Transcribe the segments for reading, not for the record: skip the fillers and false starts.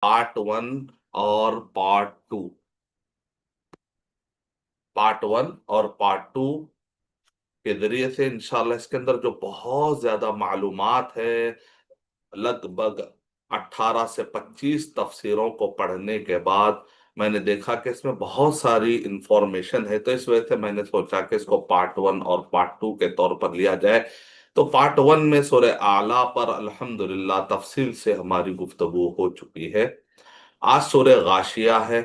Part 1 और part 2। Part 1 और part 2 के जरिए से इंशाल्लाह इसके अंदर जो बहुत ज्यादा मालूमात है, लगभग 18 से 25 तफसीरों को पढ़ने के बाद मैंने देखा कि इसमें बहुत सारी इंफॉर्मेशन है। तो इस वजह से मैंने सोचा कि इसको पार्ट 1 और पार्ट 2 के तौर पर लिया जाए। तो पार्ट 1 में सूरह आला पर अल्हम्दुलिल्लाह तफसील से हमारी गुफ्तगू हो चुकी है। आज सूरह गाशिया है।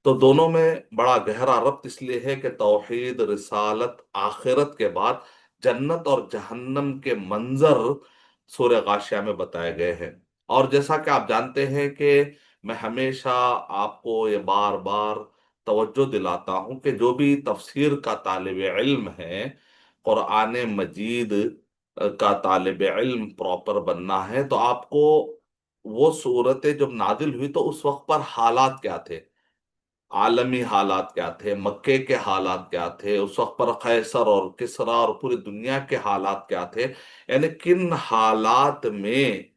तो दोनों में बड़ा गहरा रब्त इसलिए है कि तौहीद, रिसालत, आखिरत के बाद जन्नत और जहन्नम के मंजर सूरह गाशिया में बताए गए हैं। और जैसा कि आप जानते हैं कि मैं हमेशा आपको ये बार बार तवज्जो दिलाता हूं कि जो भी तफसीर का तालिब इल्म है, कुरान मजीद का तालिब इल्म प्रॉपर बनना है, तो आपको वो सूरतें जब नाजिल हुई तो उस वक्त पर हालात क्या थे, आलमी हालात क्या थे, मक्के के हालात क्या थे, उस वक्त पर कैसर और किसरा और पूरी दुनिया के हालात क्या थे, यानी किन हालात में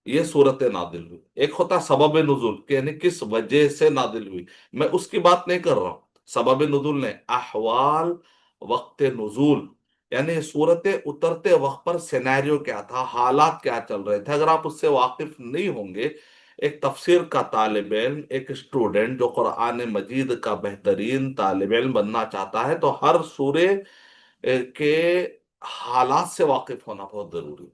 ये सूरतें नादिल हुई। एक होता सबब नुजुल कि यानी किस वजह से नादिल हुई, मैं उसकी बात नहीं कर रहा हूं। सबब नुजुल ने अहवाल, वक्त नुजुल, यानी सूरतें उतरते वक्त पर सिनेरियो क्या था, हालात क्या चल रहे थे, अगर आप उससे वाकिफ नहीं होंगे, एक तफसीर का तालिब इल्म, एक स्टूडेंट जो कुरान मजीद का बेहतरीन तालिब इल्म बनना चाहता है, तो हर सूरे के हालात से वाकिफ होना बहुत जरूरी है।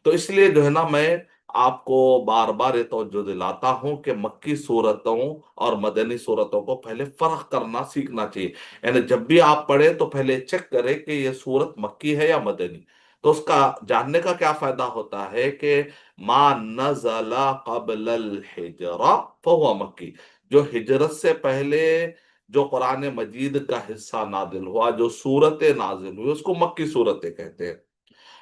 तो इसलिए जो है ना, मैं आपको बार बार ये तवज्जो दिलाता हूं कि मक्की सूरतों और मदनी सूरतों को पहले फर्क करना सीखना चाहिए। यानी जब भी आप पढ़े तो पहले चेक करें कि ये सूरत मक्की है या मदनी। तो उसका जानने का क्या फायदा होता है कि मा नज़ला क़ब्लल हिजरा फहुवा मक्की, जो हिजरत से पहले जो कुरान मजीद का हिस्सा नाजिल हुआ, जो सूरतें नाजिल हुई, उसको मक्की सूरतें कहते हैं।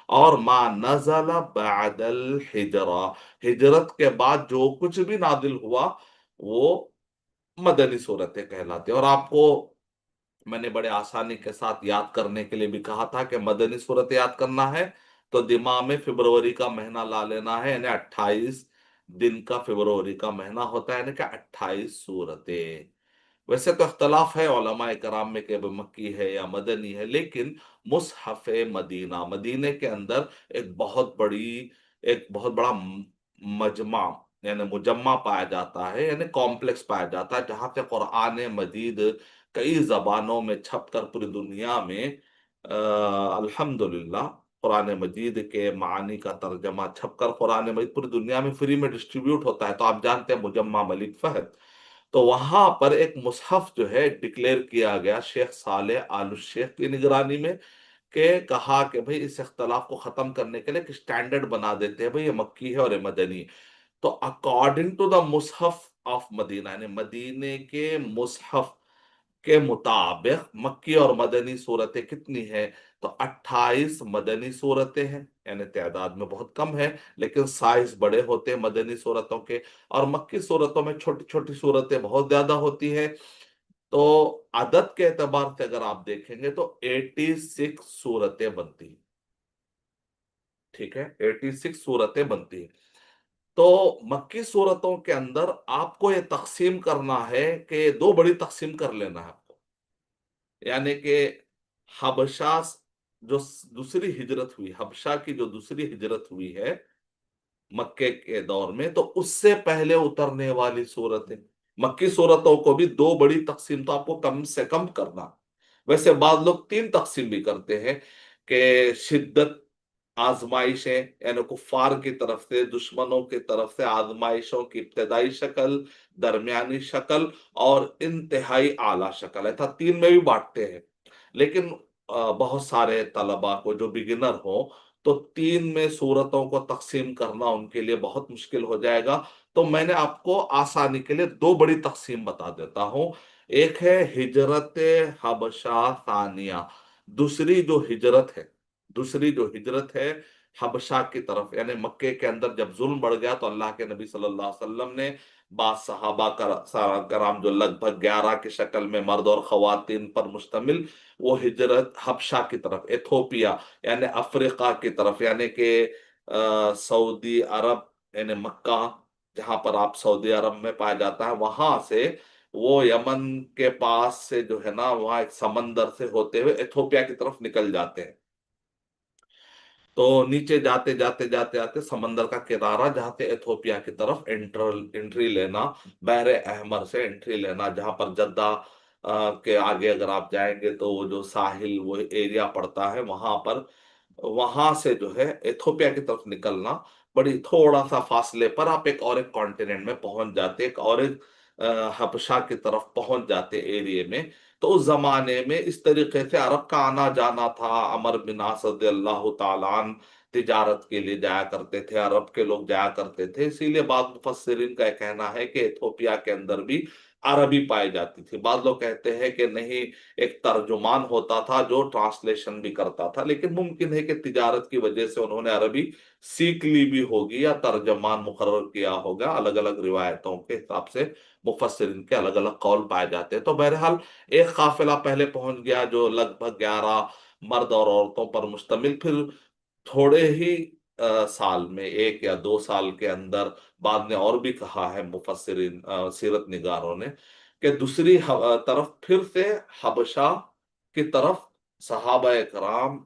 और मा नज़ला बअदल हिजरा, हिजरत के बाद जो कुछ भी नादिल हुआ वो मदनी सूरतें कहलाती है। और आपको मैंने बड़े आसानी के साथ याद करने के लिए भी कहा था कि मदनी सूरत याद करना है तो दिमाग में फरवरी का महीना ला लेना है, यानी 28 दिन का फरवरी का महीना होता है, यानी कि 28 सूरतें। वैसे तो अख्तलाफ है उलमाए कराम में कि मक्की है या मदनी है, लेकिन मुसहफ मदीना, मदीने के अंदर एक बहुत बड़ा मजमा, यानी मुजम्मा पाया जाता है, यानी कॉम्प्लेक्स पाया जाता है, जहां से कुरान मजीद कई जबानों में छप कर पूरी दुनिया में अल्हम्दुलिल्लाह कुरान मजीद के मानी का तर्जमा छप कर कुरान मजीद पूरी दुनिया में फ्री में डिस्ट्रीब्यूट होता है। तो आप जानते हैं मुजम्मा मलिक फहद, तो वहां पर एक मुसहफ जो है डिक्लेयर किया गया शेख सालेह आल शेख की निगरानी में, के कहा कि भाई इस इख्तलाफ को खत्म करने के लिए एक स्टैंडर्ड बना देते हैं, भाई ये मक्की है और ये मदनी है। तो अकॉर्डिंग टू द मुसहफ ऑफ मदीना, यानी मदीने के मुसहफ के मुताबिक मक्की और मदनी सूरतें कितनी हैं, तो 28 मदनी सूरतें हैं, यानी तादाद में बहुत कम है, लेकिन साइज बड़े होते हैं मदनी सूरतों के। और मक्की सूरतों में छोटी छोटी सूरतें बहुत ज्यादा होती है। तो अदद के एतबार से अगर आप देखेंगे तो 86 सूरतें बनती हैं। ठीक है, 86 सूरतें बनती हैं। तो मक्की सूरतों के अंदर आपको ये तकसीम करना है कि दो बड़ी तकसीम कर लेना है आपको। यानी कि हबशा, जो दूसरी हिजरत हुई, हबशा की जो दूसरी हिजरत हुई है मक्के के दौर में, तो उससे पहले उतरने वाली सूरतें, मक्की सूरतों को भी दो बड़ी तकसीम तो आपको कम से कम करना। वैसे बाद लोग तीन तकसीम भी करते हैं कि शिद्दत, आजमाइशें, यानी कुफार की तरफ से, दुश्मनों की तरफ से आजमाइशों की इब्तदाई शक्ल, दरमियानी शक्ल और इंतहाई आला शक्ल, ऐसा तीन में भी बांटते हैं। लेकिन बहुत सारे तलबा को जो बिगिनर हो, तो तीन में सूरतों को तकसीम करना उनके लिए बहुत मुश्किल हो जाएगा। तो मैंने आपको आसानी के लिए दो बड़ी तकसीम बता देता हूं। एक है हिजरत हबशा सानिया, दूसरी जो हिजरत है, दूसरी जो हिजरत है हबशा की तरफ, यानी मक्के के अंदर जब जुल्म बढ़ गया तो अल्लाह के नबी सल्लल्लाहु अलैहि वसल्लम ने बाद सहाबा का सारा कराम, जो लगभग 11 की शक्ल में मर्द और खवातीन पर मुश्तमिल, वो हिजरत हबशा की तरफ, एथोपिया यानी अफ्रीका की तरफ, यानी कि सऊदी अरब यानी मक्का, जहां पर आप सऊदी अरब में पाया जाता है, वहां से वो यमन के पास से जो है ना, वहां एक समंदर से होते हुए इथोपिया की तरफ निकल जाते हैं। तो नीचे जाते जाते जाते जाते समंदर का किनारा, जहां से इथोपिया की तरफ एंट्री लेना, बहरे अहमर से एंट्री लेना, जहां पर जद्दा के आगे अगर आप जाएंगे तो वो जो साहिल वो एरिया पड़ता है, वहां पर, वहां से जो है इथोपिया की तरफ निकलना, बड़ी थोड़ा सा फासले पर आप एक कॉन्टिनेंट में पहुंच जाते, एक और एक हबशा की तरफ पहुंच जाते एरिया में। तो उस जमाने में इस तरीके से अरब का आना जाना था। अमर बिन आस रदियल्लाहु ताला अन तिजारत के लिए जाया करते थे, अरब के लोग जाया करते थे, इसीलिए बाद मुफस्सिरीन का कहना है कि इथोपिया के अंदर भी अरबी पाई जाती थी। बाद लोग कहते हैं कि नहीं, एक तर्जुमान होता था जो ट्रांसलेशन भी करता था, लेकिन मुमकिन है कि तिजारत की वजह से उन्होंने अरबी सीख ली भी होगी या तर्जमान मुकर्रर किया होगा। अलग अलग रिवायतों के हिसाब से मुफस्सिरीन के अलग अलग कौल पाए जाते हैं। तो बहरहाल एक काफिला पहले पहुंच गया जो लगभग 11 मर्द और औरतों पर मुश्तमिल। फिर थोड़े ही साल में, 1 या 2 साल के अंदर, बाद ने और भी कहा है मुफस्सिरीन, सीरत निगारों ने, कि दूसरी तरफ फिर से हबशा की तरफ सहाबा कराम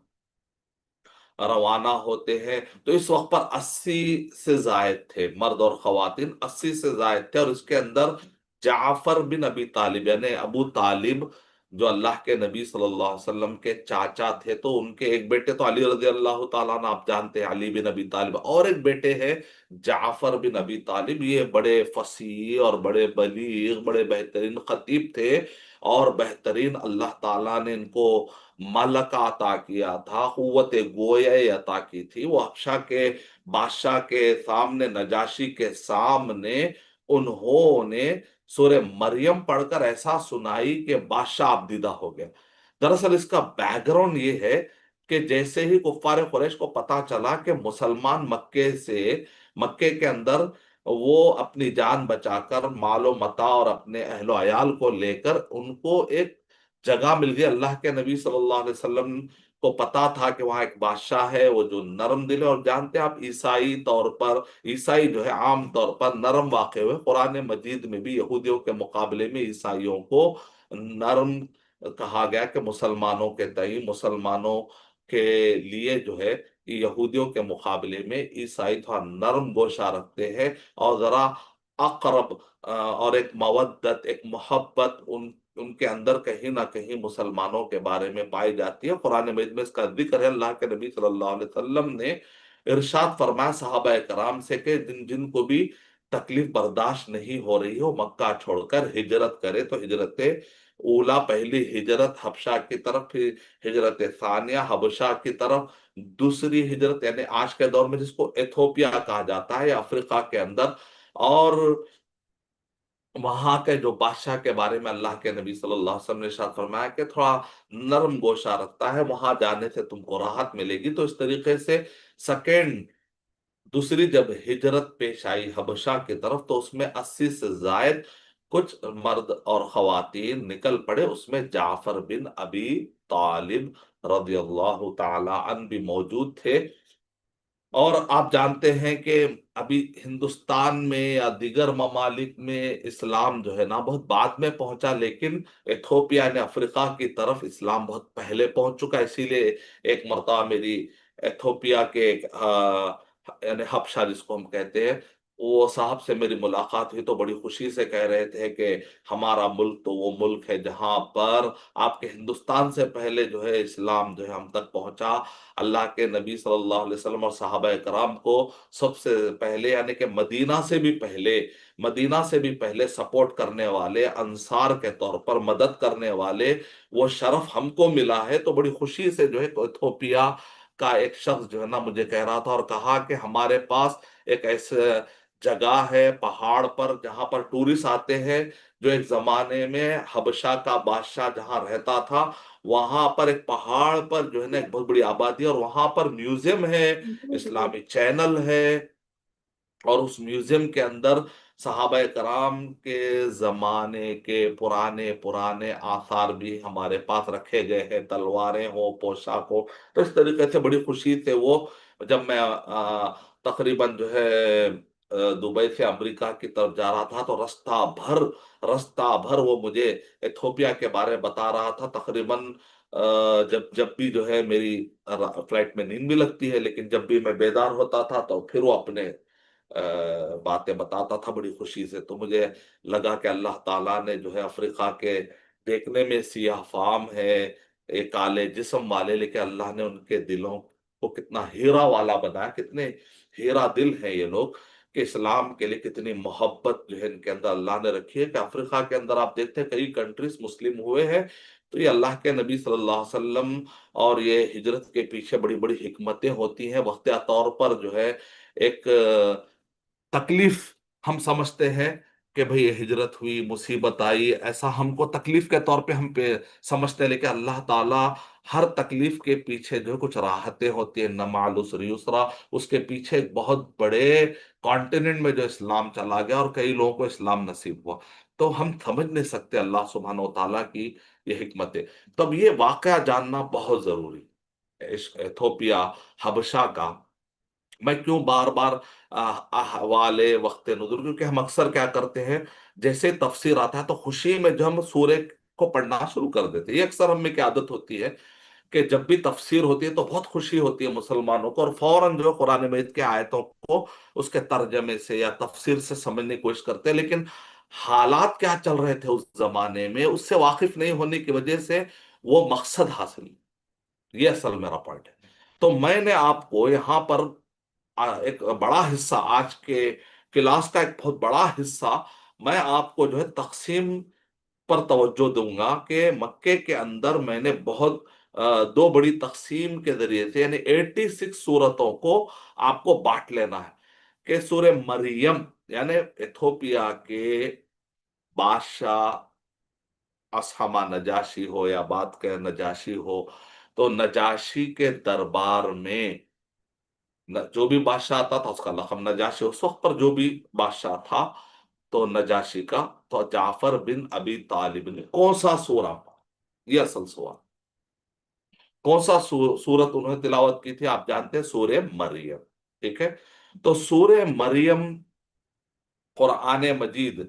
रवाना होते हैं। तो इस वक्त पर 80 से जायद थे, मर्द और खवातीन 80 से जायद थे। और इसके अंदर जाफर बिन अबी तालिब, यानी अबू तालिब, जो अल्लाह के नबी सल्लल्लाहु अलैहि वसल्लम के चाचा थे, तो उनके एक बेटे तो अली रजी अल्लाह ताला अन्हु, आप जानते हैं, अली बिन अबी तालिब, और एक बेटे हैं जाफर बिन अबी तालिब। ये बड़े फसीह और बड़े बलीग, बड़े बेहतरीन खतीब थे, और बेहतरीन अल्लाह ताला ने इनको मलका अता किया था, कुव्वत गोया अता की थी। वो हबशा के बादशाह के सामने, नजाशी के सामने, उन्होंने सूरह मरियम पढ़कर ऐसा सुनाई कि बादशाह आपदीदा हो गया। दरअसल इसका बैकग्राउंड ये है कि जैसे ही कुफ्फार कुरैश को पता चला कि मुसलमान मक्के के अंदर वो अपनी जान बचाकर मालो मता और अपने अहलो अयाल को लेकर, उनको एक जगह मिल गई। अल्लाह के नबी सल्लल्लाहु अलैहि वसल्लम को पता था कि वहां एक बादशाह है, वो जो नरम दिल है। और जानते हैं आप, ईसाई जो है आम तौर पर नरम वाक़े हुए। कुरान मजीद में भी यहूदियों के मुकाबले में ईसाइयों को नरम कहा गया, कि मुसलमानों के तई, मुसलमानों के लिए जो है, यहूदियों के मुकाबले में ईसाई थोड़ा नरम गोशा रखते हैं, और जरा अकरब, और एक मवद्दत, एक मोहब्बत उनके अंदर कहीं ना कहीं मुसलमानों के बारे में पाई जाती है। कुरान मजीद में इसका जिक्र है। अल्लाह के नबी सल्लल्लाहु अलैहि वसल्लम ने इरशाद फरमाया सहाबा कराम से कि जिन जिन को भी तकलीफ बर्दाश्त नहीं हो रही हो, मक्का छोड़कर हिजरत करे। तो हिजरत ऊला, पहली हिजरत हबशा की तरफ, फिर हिजरत सानिया हबशा की तरफ, दूसरी हिजरत यानी आज के दौर में जिसको एथोपिया कहा जाता है, या अफ्रीका के अंदर। और वहां के जो बादशाह के बारे में अल्लाह के नबी सल्लल्लाहु अलैहि वसल्लम ने इरशाद फरमाया कि थोड़ा नरम गोशा रखता है, वहां जाने से तुमको राहत मिलेगी। तो इस तरीके से सेकेंड, दूसरी जब हिजरत पेश आई हबशा की तरफ, तो उसमें 80 से जायद कुछ मर्द और खवातीन निकल पड़े। उसमें जाफर बिन अबी तालिब रजी अल्लाह ताला अन भी मौजूद थे। और आप जानते हैं कि अभी हिंदुस्तान में या दीगर ममालिक में इस्लाम जो है ना, बहुत बाद में पहुंचा, लेकिन इथोपिया ने अफ्रीका की तरफ इस्लाम बहुत पहले पहुंच चुका है। इसीलिए एक मरतबा मेरी इथोपिया के एक यानी हबशा जिसको हम कहते हैं, वो साहब से मेरी मुलाकात हुई, तो बड़ी खुशी से कह रहे थे कि हमारा मुल्क तो वो मुल्क है जहां पर आपके हिंदुस्तान से पहले जो है इस्लाम जो है हम तक पहुंचा। अल्लाह के नबी सल्लल्लाहु अलैहि वसल्लम और सहाबा कराम को सबसे पहले, यानी कि मदीना से भी पहले सपोर्ट करने वाले, अंसार के तौर पर मदद करने वाले, वो शरफ हमको मिला है। तो बड़ी खुशी से जो है इथोपिया का एक शख्स जो है ना मुझे कह रहा था, और कहा कि हमारे पास एक ऐसे जगह है पहाड़ पर जहां पर टूरिस्ट आते हैं, जो एक जमाने में हबशा का बादशाह जहां रहता था, वहां पर एक पहाड़ पर जो है ना एक बहुत बड़ी आबादी है, और वहां पर म्यूजियम है, इस्लामी चैनल है। और उस म्यूजियम के अंदर सहाबा कराम के जमाने के पुराने पुराने आसार भी हमारे पास रखे गए हैं, तलवारें हो, पोशाक हो। तो इस तरीके से बड़ी खुशी से वो, जब मैं तकरीबन जो है दुबई से अमेरिका की तरफ जा रहा था, तो रास्ता भर वो मुझे इथोपिया के बारे में बता रहा था। तकरीबन जब जब भी जो है मेरी फ्लाइट में नींद भी लगती है, लेकिन जब भी मैं बेदार होता था तो फिर वो अपने बातें बताता था बड़ी खुशी से। तो मुझे लगा कि अल्लाह ताला ने जो है अफ्रीका के, देखने में सियाह फाम है, एक काले जिस्म वाले, लेकिन अल्लाह ने उनके दिलों को कितना हीरा वाला बनाया, कितने हीरा दिल है ये लोग, कि इस्लाम के लिए कितनी मोहब्बत जो है इनके अंदर अल्लाह ने रखी है। कि अफ्रीका के अंदर आप देखते हैं कई कंट्रीज मुस्लिम हुए हैं, तो ये अल्लाह के नबी सल्लल्लाहु अलैहि वसल्लम और ये हिजरत के पीछे बड़ी बड़ी हिकमतें होती हैं। वक्तिया तौर पर जो है एक तकलीफ हम समझते हैं कि भाई ये हिजरत हुई, मुसीबत आई, ऐसा हमको तकलीफ के तौर पे हम पे समझते हैं, लेकिन अल्लाह ताला हर तकलीफ के पीछे जो है कुछ राहतें होती है, न माल उसरी युसरा। उसके पीछे एक बहुत बड़े कॉन्टिनेंट में जो इस्लाम चला गया और कई लोगों को इस्लाम नसीब हुआ। तो हम समझ नहीं सकते अल्लाह सुब्हान व तआला की ये हिकमतें। तब ये वाकया जानना बहुत जरूरी है, इथोपिया, हबशा का। मैं क्यों बार बार हवाले वक्त नुज़ुल, क्योंकि हम अक्सर क्या करते हैं, जैसे तफसीर आता है तो खुशी में जो हम सूर्य को पढ़ना शुरू कर देते हैं। ये अक्सर हम में की आदत होती है कि जब भी तफसीर होती है तो बहुत खुशी होती है मुसलमानों को, और फौरन जो कुरान मजीद के आयतों को उसके तर्जमे से या तफसीर से समझने की कोशिश करते हैं, लेकिन हालात क्या चल रहे थे उस जमाने में उससे वाकिफ नहीं होने की वजह से वो मकसद हासिल नहीं। ये असल मेरा पॉइंट है। तो मैंने आपको यहाँ पर एक बड़ा हिस्सा, आज के क्लास का एक बहुत बड़ा हिस्सा मैं आपको जो है तकसीम पर तवज्जो दूंगा कि मक्के के अंदर मैंने बहुत दो बड़ी तकसीम के जरिए से, यानी 86 सूरतों को आपको बांट लेना है। कि सूर्य मरियम, यानी इथोपिया के बादशाह असहमा नजाशी हो या बात के नजाशी हो, तो नजाशी के दरबार में जो भी बादशाह आता था उसका लक़ब नजाशी, उस वक्त पर जो भी बादशाह था तो नजाशी का, तो जाफर बिन अबी तालिब ने कौन सा सूरा पढ़ा, ये असल सवाल। कौन सा सूरत उन्होंने तिलावत की थी? आप जानते हैं, सूर्य मरियम। ठीक है। तो सूर्य मरियम कुरान मजीद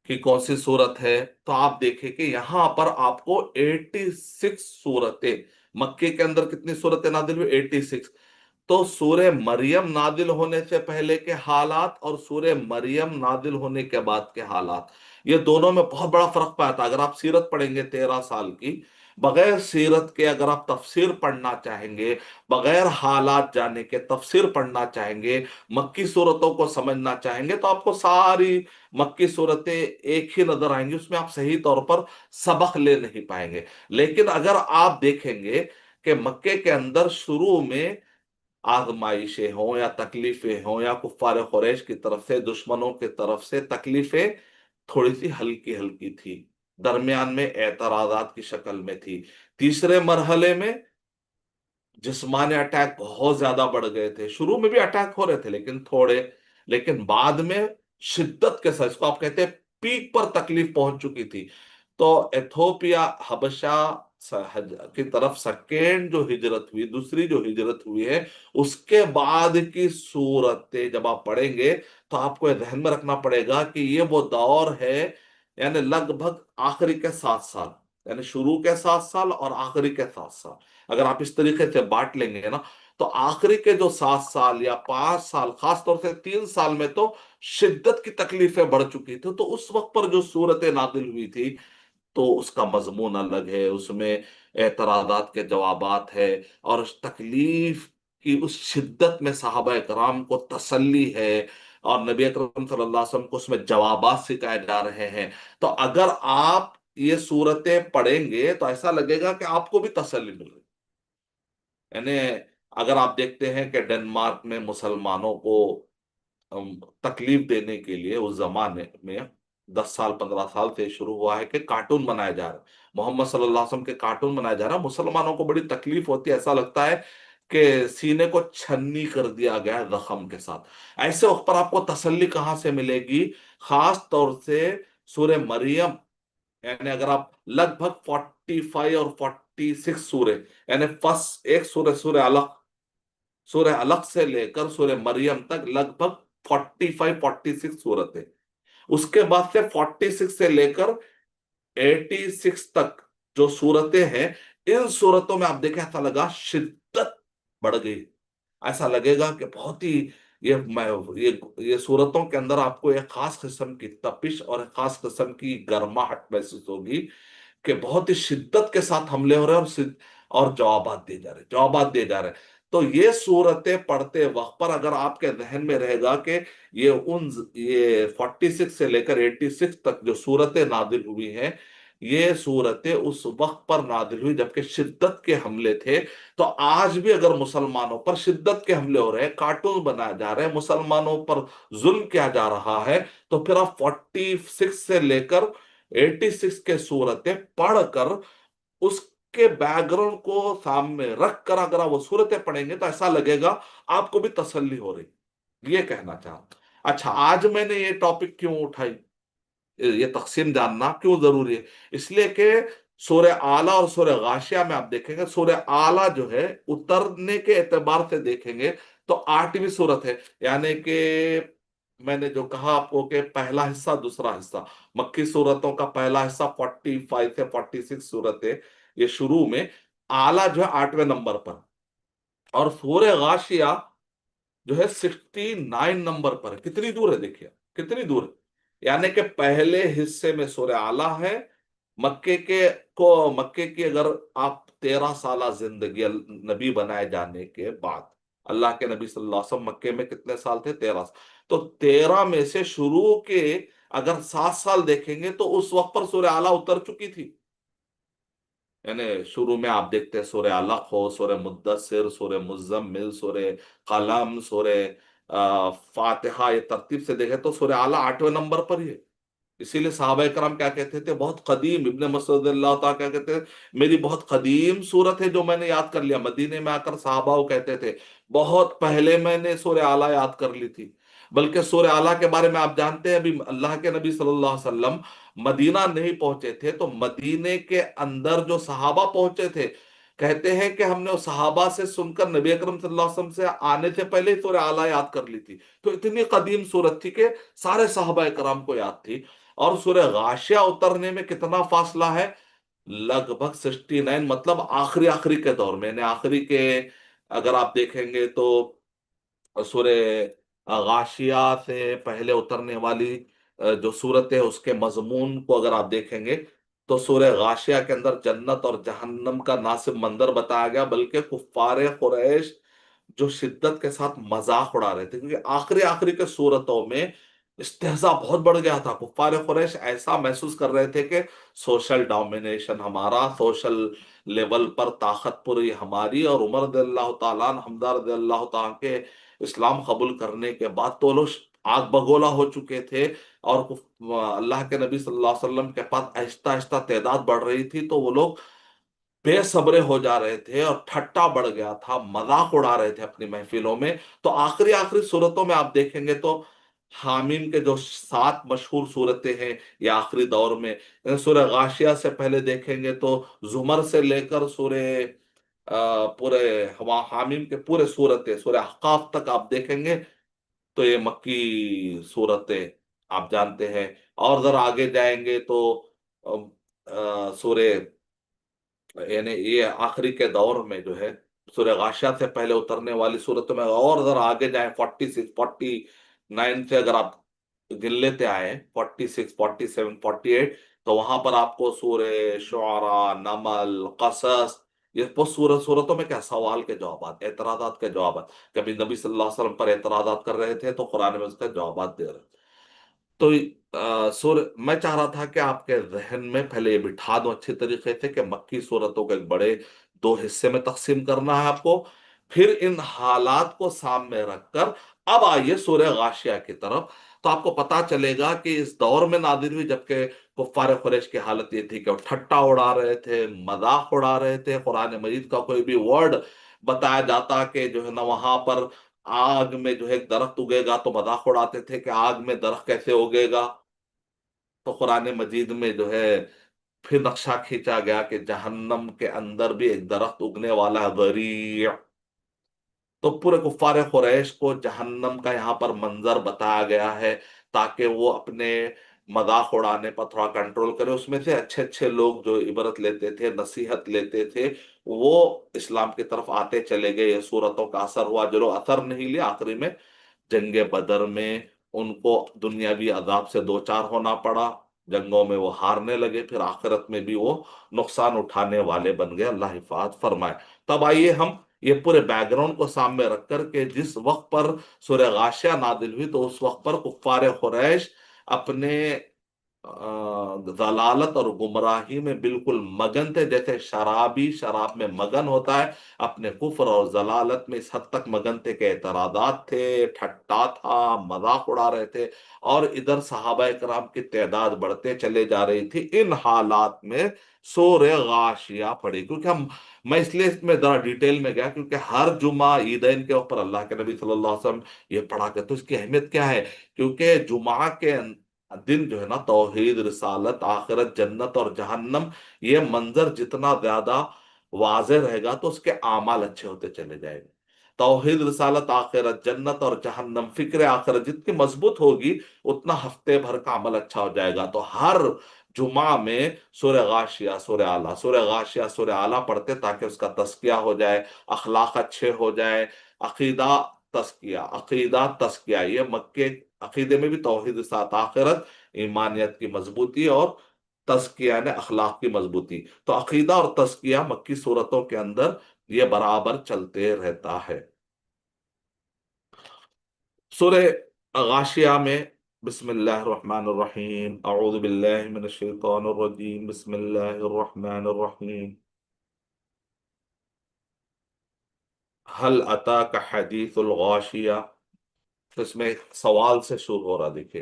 की कौन सी सूरत है? तो आप देखें कि यहां पर आपको 86 सूरतें, मक्के के अंदर कितनी सूरतें नादिल हुई? 86। तो सूर्य मरियम नादिल होने से पहले के हालात और सूर्य मरियम नादिल होने के बाद के हालात, ये दोनों में बहुत बड़ा फर्क पाया था। अगर आप सीरत पढ़ेंगे 13 साल की, बगैर सीरत के अगर आप तफसीर पढ़ना चाहेंगे, बगैर हालात जाने के तफसीर पढ़ना चाहेंगे, मक्की सूरतों को समझना चाहेंगे, तो आपको सारी मक्की सूरतें एक ही नजर आएंगी, उसमें आप सही तौर पर सबक ले नहीं पाएंगे। लेकिन अगर आप देखेंगे कि मक्के के अंदर शुरू में आजमाइशें हों या तकलीफें हों या कुफ्फार कुरैश की तरफ से, दुश्मनों की तरफ से तकलीफें थोड़ी सी हल्की हल्की थी, दरमियान में एतराजात की शक्ल में थी। तीसरे मरहले में जिस्मानी अटैक बहुत ज्यादा बढ़ गए थे। शुरू में भी अटैक हो रहे थे लेकिन थोड़े, लेकिन बाद में शिद्दत के साथ, इसको आप कहते हैं पीक पर तकलीफ पहुंच चुकी थी। तो एथोपिया, हबशा की तरफ सेकेंड जो हिजरत हुई, दूसरी जो हिजरत हुई है, उसके बाद की सूरतें जब आप पढ़ेंगे तो आपको ये ध्यान में रखना पड़ेगा कि ये वो दौर है, यानी लगभग आखिरी के 7 साल, यानी शुरू के 7 साल और आखिरी के 7 साल अगर आप इस तरीके से बांट लेंगे ना, तो आखिरी के जो 7 साल या 5 साल, खास तौर से 3 साल में तो शिद्दत की तकलीफें बढ़ चुकी थी। तो उस वक्त पर जो सूरतें नादिल हुई थी, तो उसका मजमून अलग है, उसमें एतराजात के जवाबात है, और उस तकलीफ की उस शिद्दत में सहाबा कराम को तसल्ली है, और नबी अकरम सल्लल्लाहु अलैहि वसल्लम को उसमें जवाबात सिखाए जा रहे हैं। तो अगर आप ये सूरतें पढ़ेंगे तो ऐसा लगेगा कि आपको भी तसल्ली मिल रही। यानी अगर आप देखते हैं कि डेनमार्क में मुसलमानों को तकलीफ देने के लिए उस जमाने में 10 साल 15 साल से शुरू हुआ है कि कार्टून बनाए जा रहे हैं, मोहम्मद सल्लल्लाहु अलैहि वसल्लम के कार्टून बनाए जा रहे हैं। मुसलमानों को बड़ी तकलीफ होती है, ऐसा लगता है कि सीने को छन्नी कर दिया गया है जख्म के साथ। ऐसे वक्त पर आपको तसल्ली कहाँ से मिलेगी? खास तौर से सूर्य मरियम, यानी अगर आप लगभग 45 और 46 सूर्य, यानी फर्स्ट एक सूर्य, सूर्य अलग से लेकर सूर्य मरियम तक लगभग 46 सूरतें। उसके बाद से 46 से लेकर 86 तक जो सूरतें हैं, इन सूरतों में आप देखें ऐसा लगा शिद्दत बढ़ गई। ऐसा लगेगा कि बहुत ही ये मैं ये सूरतों के अंदर आपको एक खास किस्म की तपिश और एक खास किस्म की गर्माहट महसूस होगी कि बहुत ही शिद्दत के साथ हमले हो रहे हैं, और जवाबात दिए जा रहे, जवाबात दिए जा रहे हैं। तो ये सूरतें पढ़ते वक्त पर अगर आपके जहन में रहेगा कि ये 46 से लेकर 86 तक जो सूरतें नादिल हुई हैं, ये सूरतें उस वक्त पर नादिल हुई जबकि शिद्दत के हमले थे। तो आज भी अगर मुसलमानों पर शिद्दत के हमले हो रहे हैं, कार्टून बनाए जा रहे हैं, मुसलमानों पर जुल्म किया जा रहा है, तो फिर आप 46 से लेकर 86 के सूरतें पढ़कर उसके बैकग्राउंड को सामने रख कर अगर आप वो सूरतें पढ़ेंगे तो ऐसा लगेगा आपको भी तसल्ली हो रही। ये कहना चाहता। अच्छा, आज मैंने ये टॉपिक क्यों उठाई, ये तकसीम जानना क्यों जरूरी है? इसलिए कि सूरह आला और सूरह गाशिया में आप देखेंगे, सूरह आला जो है उतरने के एतबार से देखेंगे तो 8वीं सूरत है। यानी कि मैंने जो कहा आपको कि पहला हिस्सा दूसरा हिस्सा, मक्की सूरतों का पहला हिस्सा 45 से 46 सूरतें ये शुरू में, आला जो है 8वें नंबर पर, और सूरह गाशिया जो है 69 नंबर पर है। कितनी दूर है देखिए, कितनी दूर है। यानी कि पहले हिस्से में सूरह आला है। मक्के के मक्के की अगर आप 13 साल जिंदगी नबी बनाए जाने के बाद, अल्लाह के नबी सल्लल्लाहु अलैहि वसल्लम मक्के में कितने साल थे? 13। तो 13 में से शुरू के अगर 7 साल देखेंगे तो उस वक्त पर सूरह आला उतर चुकी थी। यानी शुरू में आप देखते हैं सूरह अलक हो, सूरह मुद्दसिर, सूरह मुज्जम्मिल, सूरह कलम, सूरह फातिहा, ये तरतीब से देखें तो सूरह आला 8वें नंबर पर ही है। इसीलिए साहबा करम क्या कहते थे, बहुत कदीम, इब्ने मसूद अल्लाह ताला क्या कहते थे, मेरी बहुत कदीम सूरत है जो मैंने याद कर लिया। मदीने में आकर साहबा वो कहते थे बहुत पहले मैंने सूरह आला याद कर ली थी। बल्कि सूरह आला के बारे में आप जानते हैं, अभी अल्लाह के नबी सल्लल्लाहु अलैहि वसल्लम मदीना नहीं पहुंचे थे, तो मदीने के अंदर जो सहाबा पहुंचे थे, कहते हैं कि हमने उस सहाबा से सुनकर नबी अकरम सल्लल्लाहु अलैहि वसल्लम से आने से पहले ही सूरह आला याद कर ली थी। तो इतनी कदीम सूरत थी कि सारे सहाबा कराम को याद थी। और सूरह गाशिया उतरने में कितना फासला है? लगभग 69, मतलब आखिरी आखिरी के दौर में, यानी आखिरी के अगर आप देखेंगे तो सूरह गाशिया से पहले उतरने वाली जो सूरत है उसके मजमून को अगर आप देखेंगे तो सूरह गाशिया के अंदर जन्नत और जहन्नम का ना सिर्फ मंजर बताया गया बल्कि कुफ्फारे कुरैश जो शिद्दत के साथ मजाक उड़ा रहे थे, क्योंकि आखिरी आखिरी के सूरतों में इस्तेहजा बहुत बढ़ गया था। कुफ्फार कुरैश ऐसा महसूस कर रहे थे कि सोशल डोमिनेशन हमारा, सोशल लेवल पर ताकत पूरी हमारी। और उमर रदियल्लाहु ताला अन्हु, हमजा रदियल्लाहु ताला के इस्लाम कबूल करने के बाद तो लोग आग बगोला हो चुके थे। और अल्लाह के नबी सल्लल्लाहु अलैहि वसल्लम के पास आहिस्ता आहिस्ता तादाद बढ़ रही थी, तो वो लोग बेसब्रे हो जा रहे थे और ठट्टा बढ़ गया था, मजाक उड़ा रहे थे अपनी महफिलों में। तो आखिरी आखिरी सूरतों में आप देखेंगे तो हामीम के जो 7 मशहूर सूरतें हैं ये आखिरी दौर में, सूरह गाशिया से पहले देखेंगे तो जुमर से लेकर सूरह पूरे हवा हामीम के पूरे सूरतें सूरह अहकाफ तक आप देखेंगे तो ये मक्की सूरतें आप जानते हैं। और जरा आगे जाएंगे तो सूरह, यानी ये आखिरी के दौर में जो है सूरह गाशिया से पहले उतरने वाली सूरतों में, और अगर आगे जाए 46 49 से अगर आप गिन लेते आए 46 47 48, तो वहां पर आपको सूरह शुआरा, नमल, कसस, ये सूरतों में क्या सवाल के जवाब, एतराजात के जवाब। कभी नबी सल्लल्लाहु अलैहि वसल्लम पर एतराजात कर रहे थे तो कुरान में उसका जवाब दे रहे थे। तो मैं चाह रहा था कि आपके जहन में पहले ये बिठा दूं अच्छे तरीके से कि मक्की सूरतों को एक बड़े 2 हिस्से में तकसीम करना है आपको। फिर इन हालात को सामने रखकर अब आइए सूरह गाशिया की तरफ। तो आपको पता चलेगा कि इस दौर में नादिल हुई जबकि कुफ्फार कुरैश की हालत ये थी कि वो ठट्टा उड़ा रहे थे, मजाक उड़ा रहे थे। कुरान मजीद का कोई भी वर्ड बताया जाता कि जो है ना वहां पर आग में जो है एक दरख्त उगेगा तो मजाक उड़ाते थे कि आग में दरख्त कैसे उगेगा। तो कुरान मजीद में जो है फिर नक्शा खींचा गया कि जहन्नम के अंदर भी एक दरख्त उगने वाला है, गरी। تو पूरे कुफ्फार कुरैश को जहन्नम का यहाँ पर मंजर बताया गया है, ताकि वो अपने मजाक उड़ाने पर थोड़ा कंट्रोल करे। उसमें से अच्छे अच्छे लोग जो इबरत लेते थे, नसीहत लेते थे, वो इस्लाम की तरफ आते चले गए। ये सूरतों का असर हुआ। जो लोग असर नहीं लिया, आखिरी में जंगे बदर में उनको दुनियावी अजाब से दो चार होना पड़ा। जंगों में वो हारने लगे, फिर आखिरत में भी वो नुकसान उठाने वाले बन गए। अल्लाह हिफाजत फरमाए। तब आइए हम ये पूरे बैकग्राउंड को सामने रख कर के, जिस वक्त पर सूरह गाशिया नादिल हुई, तो उस वक्त पर कुफ्फार कुरैश अपने जलालत और गुमराही में बिल्कुल मगन थे। जैसे शराबी शराब में मगन होता है, अपने कुफ्र और जलालत में इस हद तक मगन थे कि एतराजात थे, ठट्टा था, मजाक उड़ा रहे थे। और इधर सहाबा कराम की तादाद बढ़ते चले जा रही थी। इन हालात में सूरह गाशिया पड़ी। क्योंकि हम मैं इसलिए इसमें जरा डिटेल में गया, क्योंकि हर जुमा ईदैन के ऊपर अल्लाह के नबी सल्लल्लाहु अलैहि वसल्लम ये पढ़ा करते। तो इसकी अहमियत क्या है? क्योंकि जुमा के दिन जो है ना, तौहीद, रिसालत, आखिरत, जन्नत और जहन्नम, ये मंजर जितना ज्यादा वाज़े रहेगा तो उसके आमाल अच्छे होते चले जाएंगे। तौहीद, रिसालत, आखिरत, जन्नत और जहन्नम, फिक्र आखिरत जितनी मजबूत होगी, उतना हफ्ते भर का अमल अच्छा हो जाएगा। तो हर जुमा में सूरह गाशिया, सूरह आला, सूरह गाशिया, सूरह आला पढ़ते, ताकि उसका तस्किया हो जाए, अखलाक अच्छे हो जाए। अकीदा तस्किया, अकीदा तस्किया, ये मक्के अकीदे में भी तौहीद, साथ आखिरत, ईमानियत की मजबूती, और तस्किया ने अखलाक की मजबूती। तो अकीदा और तस्किया मक्की सूरतों के अंदर ये बराबर चलते रहता है। सूरह गाशिया में बिस्मिल्लाहिर्रहमानिर्रहीम, अऊज़ु बिल्लाहि मिनश शैतानिर रजीम, बिस्मिल्लाहिर्रहमानिर्रहीम, हल अता का हदीसुल गाशिया। तो इसमें एक सवाल से शुरू हो रहा, देखिए,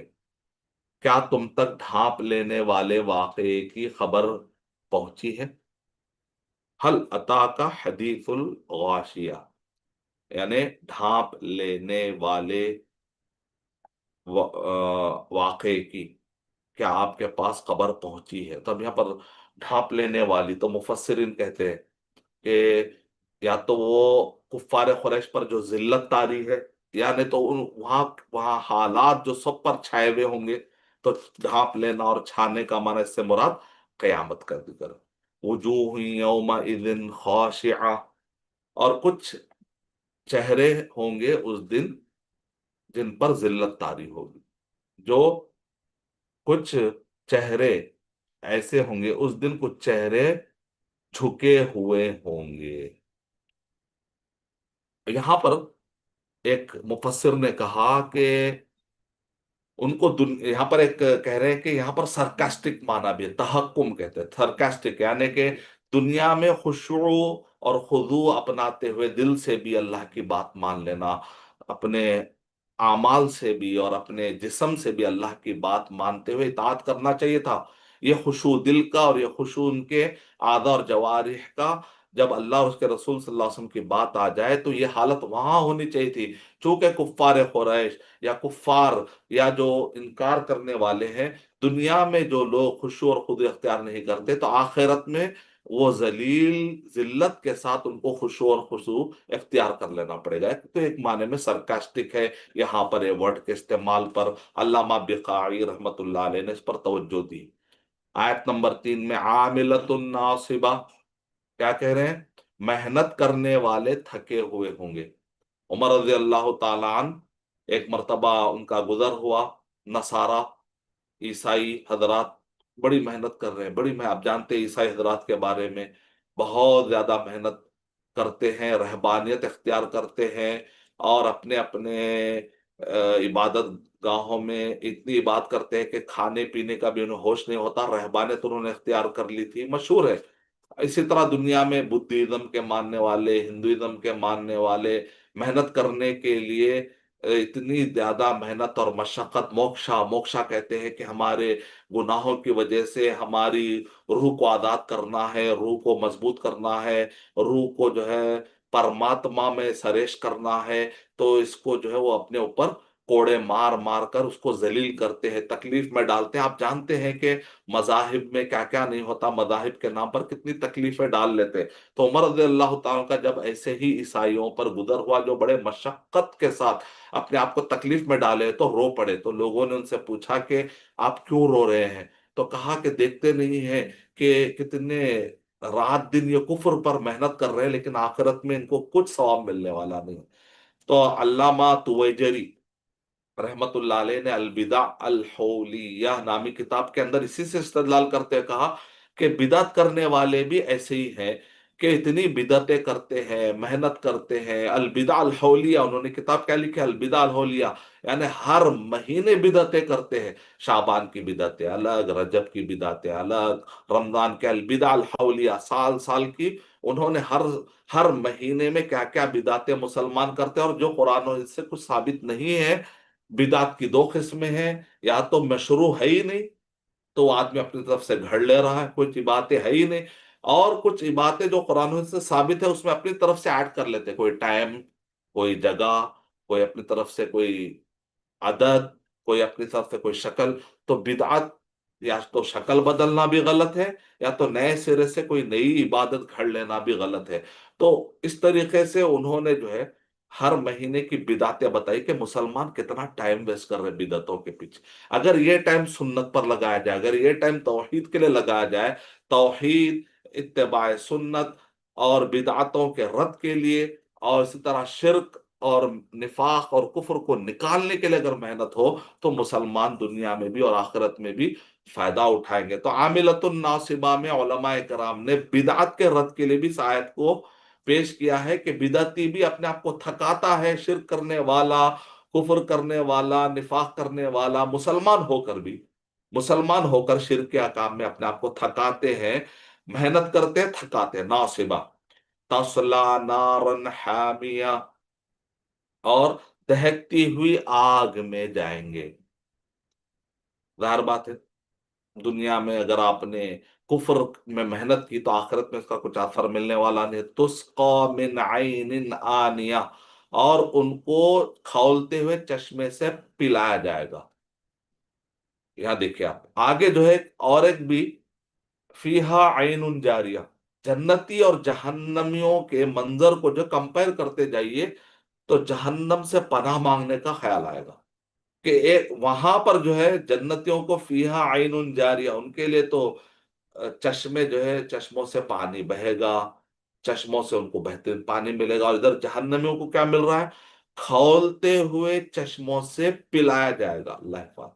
क्या तुम तक ढांप लेने वाले वाकये की खबर पहुंची है? हल अता का हदीसुल गाशिया, यानी ढांप लेने वाले वाकये की क्या आपके पास खबर पहुंची है? तब यहाँ पर ढांप लेने वाली, तो मुफस्सिरीन कहते हैं कि या तो वो कुफ्फार कुरैश पर जो जिल्लत तारी है, या नहीं तो उन वहां वहां हालात जो सब पर छाए हुए होंगे। तो ढांप लेना और छाने का माना इससे मुराद कयामत का जिक्र। वजूह यौमा इज़िन खाशिआ, और कुछ चेहरे होंगे उस दिन जिन पर जिल्लत तारी होगी। जो कुछ चेहरे ऐसे होंगे उस दिन, कुछ चेहरे झुके हुए होंगे। यहां पर एक मुफस्सिर ने कहा कि उनको यहाँ पर एक कह रहे हैं कि यहाँ पर सरकास्टिक माना भी है, तहक्कुम कहते हैं सरकास्टिक, यानी कि दुनिया में खुशू और खुजू अपनाते हुए दिल से भी अल्लाह की बात मान लेना, अपने आमाल से भी और अपने जिस्म से भी अल्लाह की बात मानते हुए इताअत करना चाहिए था। ये खुशू दिल का और ये खुशू उनके आदा और जवारिह का, जब अल्लाह और उसके रसूल सल्लल्लाहु अलैहि वसल्लम की बात आ जाए तो ये हालत वहां होनी चाहिए थी। चूंकि कुफ्फार कुरैश या कुफ्फार या जो इनकार करने वाले हैं, दुनिया में जो लोग खुशू और खुद अख्तियार नहीं करते, तो आखिरत में वो जलील जिल्लत के साथ उनको खुशू और खुशू इख्तियार कर लेना पड़ेगा। तो एक माने में सरकास्टिक है यहाँ पर ये वर्ड के इस्तेमाल पर अल्लामा बिकाई रहमतुल्लाह अलैह ने इस पर तवज्जो दी। आयत नंबर 3 में आमिलतुन नासिबा, क्या कह रहे हैं? मेहनत करने वाले थके हुए होंगे। उमर रजी अल्लाह ताला अन्हु, एक मर्तबा उनका गुजर हुआ। नसारा, ईसाई हजरात बड़ी मेहनत कर रहे हैं, आप जानते हैं ईसाई हजरात के बारे में, बहुत ज्यादा मेहनत करते हैं, रहबानियत इख्तियार करते हैं, और अपने अपने इबादत गाहों में इतनी इबादत करते हैं कि खाने पीने का भी उन्हें होश नहीं होता। रहबानियत उन्होंने इख्तियार कर ली थी, मशहूर है। इसी तरह दुनिया में बुद्धिज्म के मानने वाले, हिंदुइज्म के मानने वाले मेहनत करने के लिए इतनी ज्यादा मेहनत और मशक्कत, मोक्षा मोक्षा कहते हैं कि हमारे गुनाहों की वजह से हमारी रूह को आज़ाद करना है, रूह को मजबूत करना है, रूह को जो है परमात्मा में सरेश करना है। तो इसको जो है वो अपने ऊपर کوڑے مار مار کر اس کو ذلیل کرتے ہیں، تکلیف میں ڈالتے ہیں. آپ جانتے ہیں کہ مذاہب میں کیا کیا نہیں ہوتا، مذاہب کے نام پر کتنی تکلیفیں ڈال لیتے. تو عمر رضی اللہ تعالیٰ کا جب ایسے ہی عیسائیوں پر گزر ہوا جو بڑے مشقت کے ساتھ اپنے آپ کو تکلیف میں ڈالے، تو رو پڑے. تو لوگوں نے ان سے پوچھا کہ آپ کیوں رو رہے ہیں؟ تو کہا کہ دیکھتے نہیں ہیں کہ کتنے رات دن یہ کفر پر محنت کر رہے ہیں، لیکن آخرت میں ان کو کچھ ثواب ملنے والا نہیں. تو علامہ تویجری رحمت اللہ علیہ نے البدع الحولیہ نامی کتاب کے اندر اسی سے استدلال کرتے ہوئے کہا کہ بدعت کرنے والے بھی ایسے ہی ہیں کہ اتنی بدعتیں کرتے ہیں، محنت کرتے ہیں. البدع الحولیہ انہوں نے کتاب کیا لکھی؟ البدع الحولیہ، یعنی ہر مہینے بدعتیں کرتے ہیں. شعبان کی بدعتیں الگ، رجب کی بدعتیں الگ، رمضان کے البدع الحولیہ سال سال کی. انہوں نے ہر مہینے میں کیا کیا بدعتیں مسلمان کرتے ہیں، اور جو قرآن و حدیث سے کچھ ثابت نہیں ہے. بدعت کی دو قسمیں ہیں، یا تو مشروع ہے ہی نہیں، تو وہ آدمی اپنی طرف سے گھڑ لے رہا ہے، کچھ باتیں ہے ہی نہیں. اور کچھ باتیں جو قرآن و حدیث سے ثابت ہے اس میں اپنی طرف سے ایڈ کر لیتے، کوئی ٹائم، کوئی جگہ، کوئی اپنی طرف سے کوئی عدد، کوئی اپنی طرف سے کوئی شکل. تو بدعت یا تو شکل بدلنا بھی غلط ہے، یا تو نئے سرے سے کوئی نئی عبادت گھڑ لینا بھی غلط ہے. تو اس طریقے سے انہوں نے جو ہے ہر مہینے کی بدعتیں بتائی کہ مسلمان کتنا ٹائم ویسٹ کر رہے بدعتوں کے پیچھے. اگر یہ ٹائم سنت پر لگایا جائے، اگر یہ ٹائم توحید کے لیے لگایا جائے، توحید، اتباع سنت اور بدعتوں کے رد کے لیے، اور اسی طرح شرک اور نفاق اور کفر کو نکالنے کے لیے اگر محنت ہو، تو مسلمان دنیا میں بھی اور آخرت میں بھی فائدہ اٹھائیں گے. تو عاملۃ الناصبہ میں علماء کرام نے بدعت کے رد کے لیے بھی اس آیت کو پیش کیا ہے کہ بدعتی بھی اپنے آپ کو تھکاتا ہے، شرک کرنے والا، کفر کرنے والا، نفاق کرنے والا، مسلمان ہو کر بھی، مسلمان ہو کر شرک کے احکام میں اپنے آپ کو تھکاتے ہیں، محنت کرتے ہیں، تھکاتے ہیں. ناصبہ تصلا نارن حامیہ، اور دہکتی ہوئی آگ میں جائیں گے. ظاہر بات ہے، دنیا میں اگر آپ نے کفر میں محنت کی تو آخرت میں اس کا کچھ اثر ملنے والا نہیں. تسقا من عین آنیہ، اور ان کو کھولتے ہوئے چشمے سے پلایا جائے گا. یہاں دیکھیں آپ آگے جو ہے اور ایک بھی، فیہا عین جاریہ، جنتی اور جہنمیوں کے منظر کو جو کمپیئر کرتے جائیے تو جہنم سے پناہ مانگنے کا خیال آئے گا کہ ایک وہاں پر جو ہے جنتیوں کو فیہا عین جاریہ، ان کے لیے تو چشمے جو ہے، چشموں سے پانی بہے گا، چشموں سے ان کو بہترین پانی ملے گا. اور ادھر جہنمیوں کو کیا مل رہا ہے؟ کھولتے ہوئے چشموں سے پلایا جائے گا. اللہ حفاظ،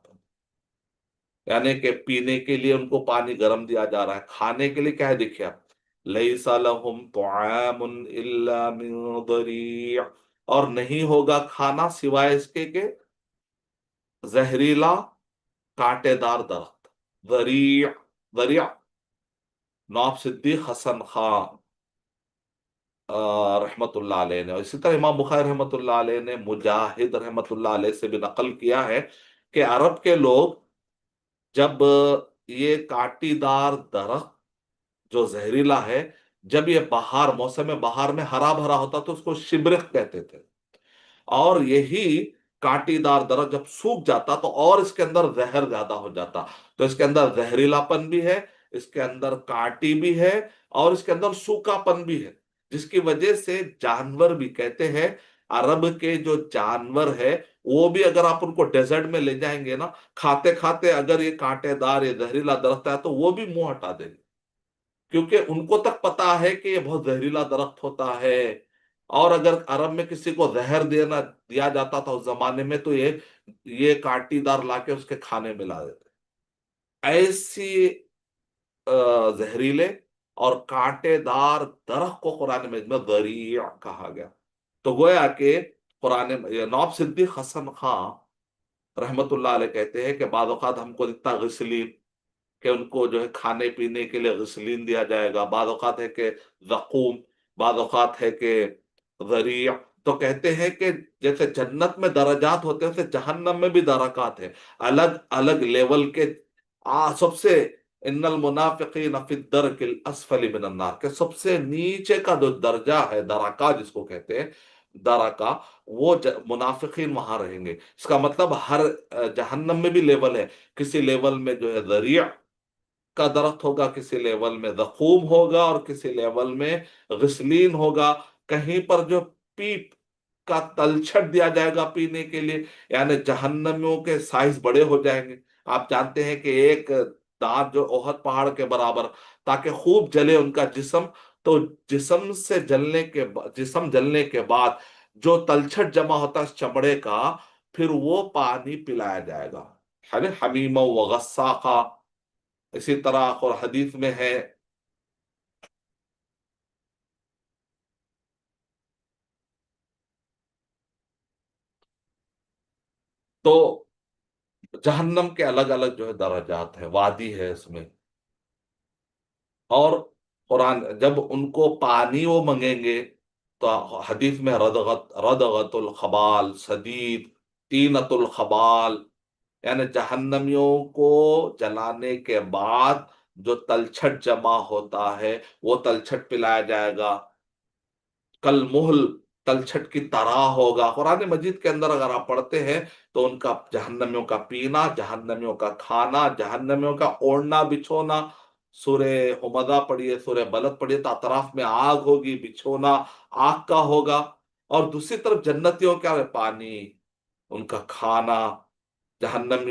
یعنی کہ پینے کے لیے ان کو پانی گرم دیا جا رہا ہے، کھانے کے لیے کیا ہے دیکھیے آپ، لیس لہم طعام الا من ضریع، اور نہیں ہوگا کھانا سوائے اس کے کہ زہریلا کانٹے دار درخت. ضریع، ضریع نواب صدیق حسن خان رحمت اللہ علیہ نے، اور اسی طرح امام بخاری رحمت اللہ علیہ نے مجاہد رحمت اللہ علیہ سے بھی نقل کیا ہے کہ عرب کے لوگ جب یہ کاٹی دار درخت جو زہریلا ہے، جب یہ بہار، موسم بہار میں ہرا بھرا ہوتا تو اس کو شبرق کہتے تھے. اور یہی کانٹی دار درخت جب سوکھ جاتا تو اور اس کے اندر زہر زیادہ ہو جاتا. تو اس کے اندر زہریلا پن بھی ہے، اس کے اندر کانٹی بھی ہے، اور اس کے اندر سوکھا پن بھی ہے، جس کی وجہ سے جانور بھی کہتے ہیں، عرب کے جو جانور ہے وہ بھی اگر آپ ان کو ڈیزرٹ میں لے جائیں گے نا، کھاتے کھاتے اگر یہ کانٹے دار یہ زہریلا درخت ہے تو وہ بھی منہ ہٹا دیں گے، کیونکہ ان کو تک پتا ہے کہ یہ بہت زہریلا درخت ہوتا ہے. اور اگر عرب میں کسی کو زہر دیا جاتا تھا اس زمانے میں تو یہ کانٹی دار لا کے اس کے کھانے میں لا دیتے. ایسی زہریلے اور کانٹے دار درخت کو قرآن مجید میں ضریع کہا گیا. تو گویا کہ قرآن نواب صدیق حسن خان رحمت اللہ علیہ کہتے ہیں کہ بعض اوقات ہم کو اتنا غسلین کہ ان کو جو ہے کھانے پینے کے لیے غسلین دیا جائے گا، بعض اوقات ہے کہ زقوم، بعض اوقات ہے کہ ذریع. تو کہتے ہیں کہ جیسے جنت میں درجات ہوتے ہیں، ویسے جہنم میں بھی درکات ہیں، الگ الگ لیول کے. سب سے ان المنافقین فی الدرک الاسفل من النار، کہ سب سے نیچے کا جو درجہ ہے، درکات جس کو کہتے ہیں، درکا وہ منافقین وہاں رہیں گے. اس کا مطلب ہر جہنم میں بھی لیول ہے. کسی لیول میں جو ہے ذریع کا درخت ہوگا، کسی لیول میں زقوم ہوگا، اور کسی لیول میں غسلین ہوگا. کہیں پر جو پیپ کا تلچھٹ دیا جائے گا پینے کے لیے، یعنی جہنمیوں کے سائز بڑے ہو جائیں گے. آپ جانتے ہیں کہ ایک دانت جو احد پہاڑ کے برابر، تاکہ خوب جلے ان کا جسم. تو جسم جلنے کے بعد جو تلچھٹ جمع ہوتا ہے اس چمڑے کا، پھر وہ پانی پلایا جائے گا. حمیم و غساقہ. اسی طرح اور حدیث میں ہے. تو جہنم کے الگ الگ جو ہے درجات ہیں، وادی ہے اس میں. اور قرآن جب ان کو پانی وہ منگیں گے تو حدیث میں ردغت الخبال سدید تینت الخبال، یعنی جہنمیوں کو جلانے کے بعد جو تلچھٹ جمع ہوتا ہے وہ تلچھٹ پلایا جائے گا. کل محل، تلچھٹ کی طرح ہوگا. قرآن مجید کے اندر اگر آپ پڑھتے ہیں تو ان کا جہنمیوں کا پینا، جہنمیوں کا کھانا، جہنمیوں کا اوڑھنا بچھونا. سورہ حمزہ پڑھیے، سورہ بلد پڑھیے تو اطراف میں آگ ہوگی، بچھونا آگ کا ہوگا. اور دوسری طرف جنتیوں کا پانی، ان کا کھانا. جہنم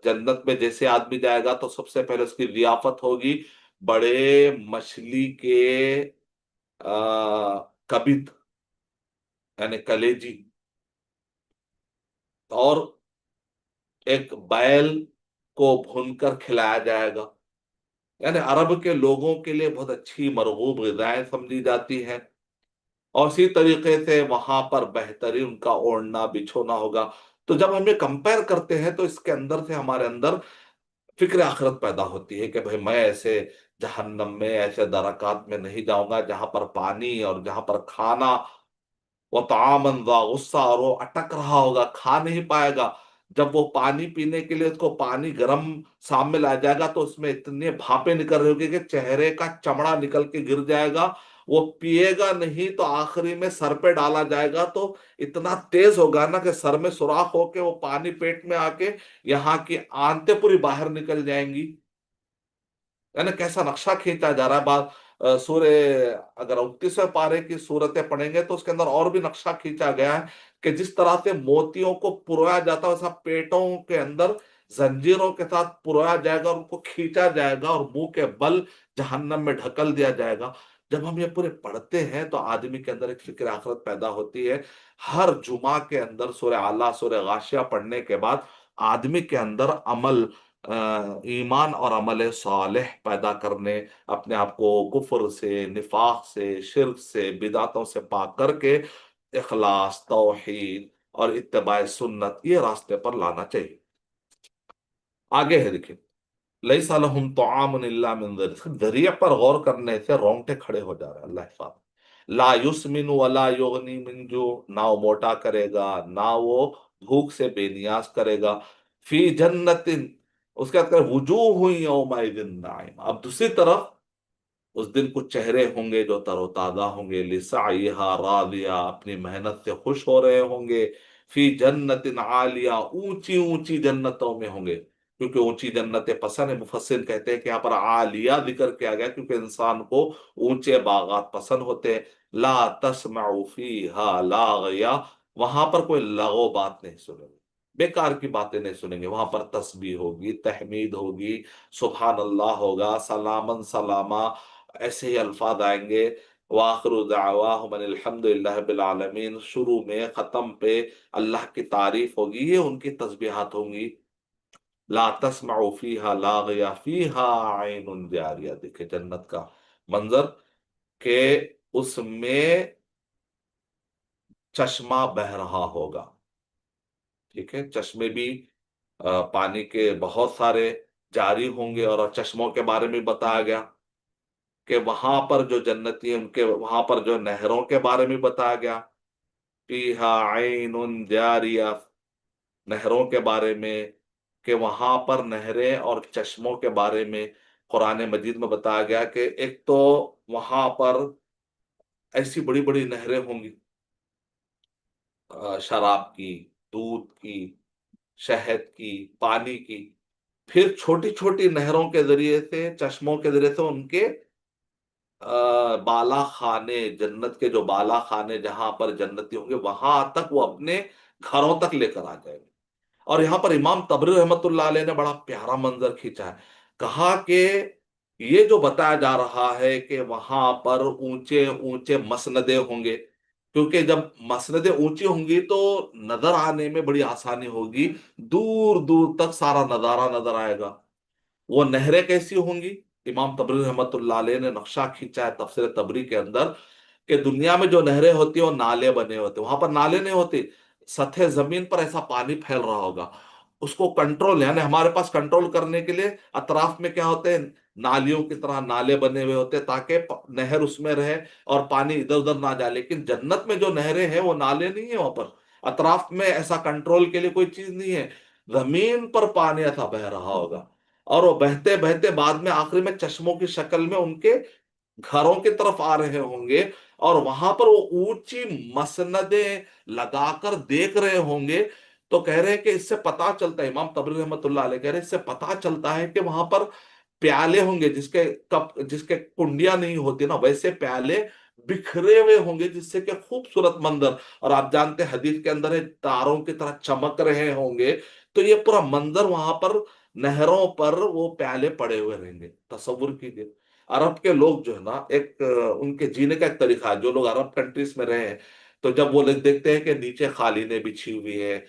جنت میں جیسے آدمی جائے گا تو سب سے پہلے اس کی ضیافت ہوگی بڑے مچھلی کے کبد، یعنی کلیجی، اور ایک بیل کو بھون کر کھلایا جائے گا. یعنی عرب کے لوگوں کے لیے بہت اچھی مرغوب غذائیں سمجھی جاتی ہیں. اور اسی طریقے سے وہاں پر بہترین ان کا اوڑھنا بچھونا ہوگا. تو جب ہم یہ کمپیر کرتے ہیں تو اس کے اندر سے ہمارے اندر فکر آخرت پیدا ہوتی ہے کہ بھائی میں ایسے جہنم میں ایسے درکات میں نہیں جاؤں گا جہاں پر پانی اور جہاں پر کھانا، وہ طعامن ذا غصہ، اور وہ اٹک رہا ہوگا، کھا نہیں پائے گا. جب وہ پانی پینے کے لیے اس کو پانی گرم سامنے لایا جائے گا تو اس میں اتنے بھاپیں نکل رہی ہوگی کہ چہرے کا چمڑا نکل کے گر جائے گا. وہ پیے گا نہیں تو آخری میں سر پہ ڈالا جائے گا تو اتنا تیز ہوگا نا کہ سر میں سوراخ ہو کے وہ پانی پیٹ میں آ کے یہاں کی آنتیں پوری باہر نکل جائیں گی. یعنی کیسا نقشہ کھینچا جا رہا ہے. سورہ اگر 29ویں پارے کی صورتیں پڑھیں گے تو اس کے اندر اور بھی نقشہ کھینچا گیا ہے کہ جس طرح سے موتیوں کو پرویا جاتا ہے ویسا پیٹوں کے اندر زنجیروں کے ساتھ پرویا جائے گا اور ان کو کھینچا جائے گا اور منہ کے بل جہنم میں ڈھکل دیا جائے گا. جب ہم یہ پورے پڑھتے ہیں تو آدمی کے اندر ایک فکر آخرت پیدا ہوتی ہے. ہر جمعہ کے اندر سورہ اعلیٰ سورہ غاشیہ پڑھنے کے بعد آدمی کے اندر عمل، ایمان اور عمل صالح پیدا کرنے، اپنے آپ کو کفر سے، نفاق سے، شرک سے، بدعتوں سے پاک کر کے اخلاص، توحید اور اتباع سنت یہ راستے پر لانا چاہیے. آگے ہے دیکھیں. لیس لہم طعام الا من ذریع. ذریعہ پر غور کرنے سے رونگٹے کھڑے ہو جا رہے ہیں. اللہ حفاظ. لا یسمن ولا یغنی من جو، نہ وہ موٹا کرے گا نہ وہ بھوک سے بے نیاز کرے گا. فی جنت، اس کے بعد وجوہ یومئذ ناعمہ. اب دوسری طرف اس دن کچھ چہرے ہوں گے جو تر و تازہ ہوں گے، لسعیہا راضیہ، اپنی محنت سے خوش ہو رہے ہوں گے. فی جنت عالیہ، اونچی اونچی جنتوں میں ہوں گے. کیونکہ اونچی جنتیں پسند ہے، مفسر کہتے ہیں کہ یہاں پر عالیہ ذکر کیا گیا کیونکہ انسان کو اونچے باغات پسند ہوتے ہیں. لا تسمع فیہا لاغیہ، وہاں پر کوئی لغو بات نہیں سنیں گے، بیکار کی باتیں نہیں سنیں گے. وہاں پر تسبیح ہوگی، تحمید ہوگی، سبحان اللہ ہوگا، سلامن سلامہ، ایسے ہی الفاظ آئیں گے. وآخر دعواہم ان الحمد للہ رب العالمین. شروع میں ختم پہ اللہ کی تعریف ہوگی، یہ ان کی تسبیحات ہوں گی. لا تسمع فیہا لاغیہ فیہا عین جاریہ. دیکھیں جنت کا منظر کہ اس میں چشمہ بہہ رہا ہوگا. ٹھیک ہے، چشمے بھی پانی کے بہت سارے جاری ہوں گے. اور چشموں کے بارے میں بتایا گیا کہ وہاں پر جو جنتی ہیں ان کے وہاں پر جو نہروں کے بارے میں بتایا گیا. فیہا عین جاریہ، نہروں کے بارے میں کہ وہاں پر نہریں اور چشموں کے بارے میں قرآن مجید میں بتایا گیا کہ ایک تو وہاں پر ایسی بڑی بڑی نہریں ہوں گی शराब की, दूध की, शहद की, पानी की। फिर छोटी छोटी नहरों के जरिए से, चश्मों के जरिए से उनके बाला खाने, जन्नत के जो बाला खाने जहां पर जन्नती होंगे वहां तक वो अपने घरों तक लेकर आ जाएंगे। और यहाँ पर इमाम तबरी रहमतुल्लाह अलैह ने बड़ा प्यारा मंजर खींचा है। कहा कि ये जो बताया जा रहा है कि वहां पर ऊंचे ऊंचे मसनदे होंगे, क्योंकि जब मसनदे ऊंची होंगी तो नजर आने में बड़ी आसानी होगी, दूर दूर तक सारा नजारा नजर आएगा। वो नहरें कैसी होंगी? इमाम तबरी रहमतुल्लाह अलैह ने नक्शा खींचा है तफसीर तबरी के अंदर, कि दुनिया में जो नहरें होती हैं वो नाले बने होते हैं, वहां पर नाले नहीं होते, सतह जमीन पर ऐसा पानी फैल रहा होगा। उसको कंट्रोल, यानी हमारे पास कंट्रोल करने के लिए अतराफ में क्या होते हैं, नालियों की तरह नाले बने हुए होते हैं, ताकि नहर उसमें रहे और पानी इधर उधर ना जाए। लेकिन जन्नत में जो नहरें हैं वो नाले नहीं है, वहां पर अतराफ में ऐसा कंट्रोल के लिए कोई चीज नहीं है। जमीन पर पानी ऐसा बह रहा होगा, और वो बहते बहते बाद में आखिरी में चश्मों की शक्ल में उनके घरों की तरफ आ रहे होंगे। और वहां पर वो ऊंची मसनदें लगाकर देख रहे होंगे। तो कह रहे हैं कि इससे पता चलता है, इमाम तबरी रहमतुल्लाह अलैह कह रहे हैं, इससे पता चलता है कि वहां पर प्याले होंगे, जिसके कप, जिसके कुंडियां नहीं होती ना, वैसे प्याले बिखरे हुए होंगे, जिससे कि खूबसूरत मंजर। और आप जानते हैं हदीस के अंदर है, तारों की तरह चमक रहे होंगे। तो ये पूरा मंजर वहां पर नहरों पर वो प्याले पड़े हुए रहेंगे। तसव्वुर कीजिए, अरब के लोग जो है ना, एक उनके जीने का एक तरीका है। जो लोग अरब कंट्रीज में रहे हैं, तो जब वो लोग देखते हैं कि नीचे कालीनें बिछी हुई है,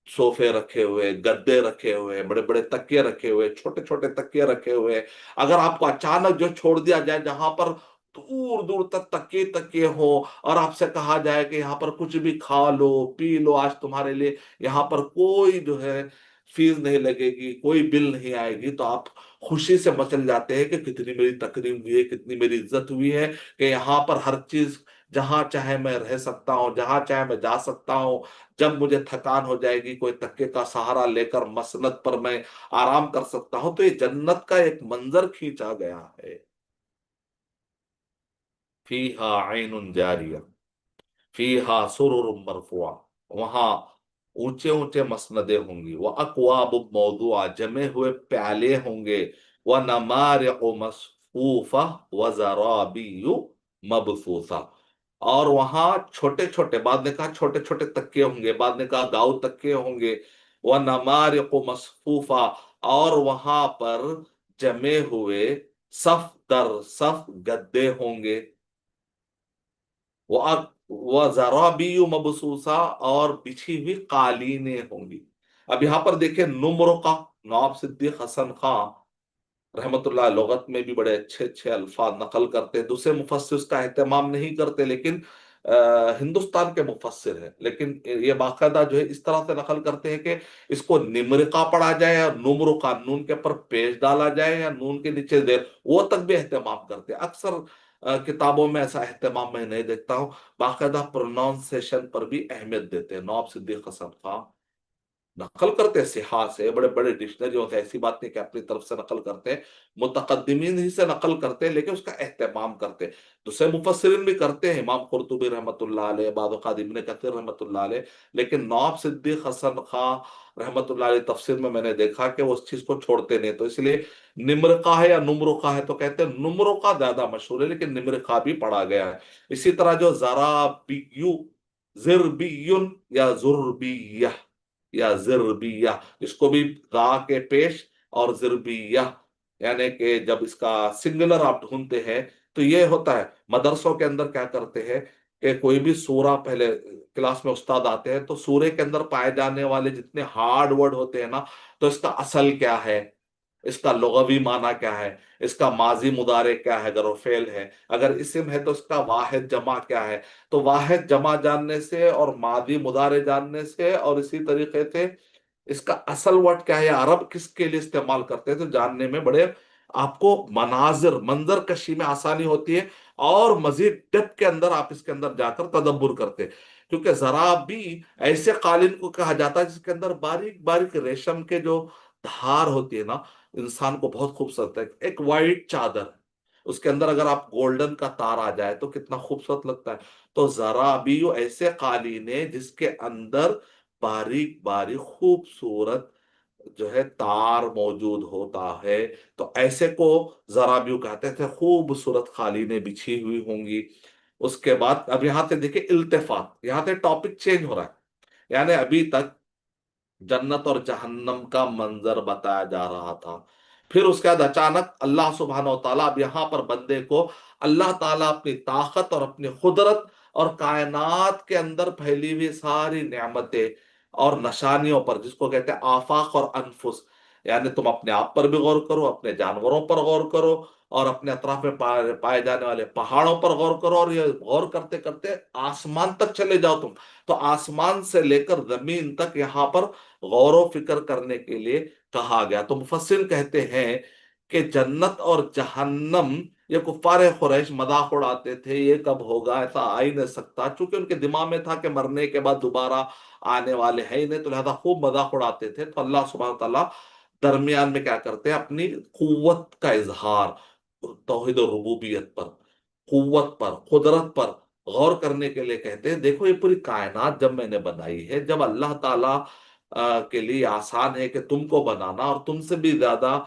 सोफे रखे हुए, गद्दे रखे हुए, बड़े बड़े तकिए रखे हुए, छोटे छोटे तकिए रखे हुए, अगर आपको अचानक जो छोड़ दिया जाए जहां पर दूर दूर तक तकिए तकिए हो, और आपसे कहा जाए कि यहाँ पर कुछ भी खा लो पी लो, आज तुम्हारे लिए यहाँ पर कोई जो है फीस नहीं लगेगी, कोई बिल नहीं आएगी, तो आप खुशी से मचल जाते हैं कि कितनी मेरी तकरीम हुई है, कितनी मेरी इज्जत हुई है, कि यहाँ पर हर चीज, जहां चाहे मैं रह सकता हूँ, जहां चाहे मैं जा सकता हूँ। जब मुझे थकान हो जाएगी, कोई तक्के का सहारा लेकर मसनद पर मैं आराम कर सकता हूं। तो ये जन्नत का एक मंजर खींचा गया है। फीहा ऐनुन जारिया, फीहा सुरुर मरफुआ, वहां ऊंचे ऊंचे मसनदे होंगी, वह अकवाब मौदुआ, जमे हुए प्याले होंगे, वह नमारिक मसफूफा, व जराबियु मबसूसा। और वहां छोटे छोटे, बाद ने कहा छोटे छोटे तकिए होंगे, बाद ने कहा दाऊ तकिए होंगे, वह नमारिक मसफूफा, और वहां पर जमे हुए सफ दर सफ गद्दे होंगे, वो वो जराबी मबसूसा, और बिछी हुई कालीनें होंगी। अब यहां पर देखें, नुम्र का, नवाब सिद्दीक हसन खां रहमतुल्लाह लुगत में भी बड़े अच्छे अच्छे अल्फाज नकल करते हैं। दूसरे मुफस्सिर उसका एहतमाम नहीं करते, लेकिन हिंदुस्तान के मुफस्सिर हैं, लेकिन ये बाकायदा जो है इस तरह से नकल करते हैं कि इसको निम्र पढ़ा जाए, या नुम्र का, नून के ऊपर पेश डाला जाए, या नून के नीचे देर, वो तक भी एहतमाम करते हैं। अक्सर किताबों में ऐसा एहतमाम मैं नहीं देखता हूँ। बाकायदा प्रोनाउंसिएशन पर भी अहमियत देते हैं। नवाब सिद्दीक हसन खां नकल करते हैं सिहा से, बड़े बड़े डिक्शनरियों से, ऐसी बात नहीं कि अपनी तरफ से नकल करते हैं, मुतकद्दिमीन ही से नकल करते हैं, लेकिन उसका एहतमाम करते हैं। दूसरे मुफस्सिरीन भी करते हैं, इमाम कुर्तुबी रहमतुल्लाह अलैह, बाद औक़ात इब्न कसीर रहमतुल्लाह अलैह। लेकिन नवाब सिद्दीक हसन खां रहमतुल्लाह अलैह तफसीर में मैंने देखा कि वो उस चीज को छोड़ते नहीं। तो इसलिए निम्र का है या नुम्र का है, तो कहते हैं नुम्र का ज्यादा मशहूर है, लेकिन निम्र का भी पढ़ा गया है। इसी तरह जो जरा बियू, जिरबियुन या जुर्बिया या जिरबिया, इसको भी गा के पेश और जिरबिया, यानी कि जब इसका सिंगुलर आप ढूंढते हैं तो ये होता है। मदरसों के अंदर क्या करते हैं कि कोई भी सूरा, पहले क्लास में उस्ताद आते हैं तो सूरे के अंदर पाए जाने वाले जितने हार्ड वर्ड होते हैं ना, तो इसका असल क्या है, इसका लुगवी माना क्या है, इसका माजी मुदारे क्या है अगर वो फेल है, अगर इस्म है तो इसका वाहिद जमा क्या है। तो वाहिद जमा जानने से और मादी मुदारे जानने से, और इसी तरीके से इसका असल वर्ड क्या है, अरब किसके लिए इस्तेमाल करते हैं, तो जानने में बड़े आपको मनाजिर, मंजर कशी में आसानी होती है। और मजीद डेप्थ के अंदर आप इसके अंदर जाकर तदब्बर करते हैं। क्योंकि जरा भी ऐसे कालीन को कहा जाता है जिसके अंदर बारीक बारीक रेशम के जो धार होती है ना, इंसान को बहुत खूबसूरत है। एक वाइट चादर, اس کے اندر اگر آپ گولڈن کا تار آ جائے تو کتنا خوبصورت لگتا ہے. تو زرابی ایسے قالین ہے جس کے اندر باریک باریک خوبصورت جو ہے تار موجود ہوتا ہے. تو ایسے کو زرابیو کہتے تھے. خوبصورت قالینیں بچھی ہوئی ہوں گی. اس کے بعد اب یہاں سے دیکھیں التفات، یہاں سے ٹاپک چینج ہو رہا ہے. یعنی ابھی تک جنت اور جہنم کا منظر بتایا جا رہا تھا. پھر اس کے بعد اچانک اللہ سبحانہ و تعالیٰ اب یہاں پر بندے کو، اللہ تعالیٰ اپنی طاقت اور اپنی قدرت اور کائنات کے اندر پھیلی ہوئی ساری نعمتیں اور نشانیوں پر، جس کو کہتے ہیں آفاق اور انفس، یعنی تم اپنے آپ پر بھی غور کرو، اپنے جانوروں پر غور کرو، اور اپنے اطراف میں پائے جانے والے پہاڑوں پر غور کرو، اور یہ غور کرتے کرتے آسمان تک چلے جاؤ تم. تو آسمان سے لے کر زمین تک یہاں پر غور و فکر کرنے کے لیے کہا گیا. تو مفسر کہتے ہیں کہ جنت اور جہنم، یہ کفار قریش مذاق اڑاتے تھے یہ کب ہوگا، ایسا آ ہی نہیں سکتا، چونکہ ان کے دماغ میں تھا کہ مرنے کے بعد دوبارہ آنے والے ہیں ہی نہیں، تو لہذا خوب مذاق اڑاتے تھے. تو اللہ سبحانہ تعالیٰ درمیان میں کیا کرتے ہیں، اپنی قوت کا اظہار توحید و ربوبیت پر، قوت پر، قدرت پر غور کرنے کے لیے کہتے ہیں دیکھو یہ پوری کائنات جب میں نے بنائی ہے، جب اللہ تعالیٰ کے لیے آسان ہے کہ تم کو بنانا، اور تم سے بھی زیادہ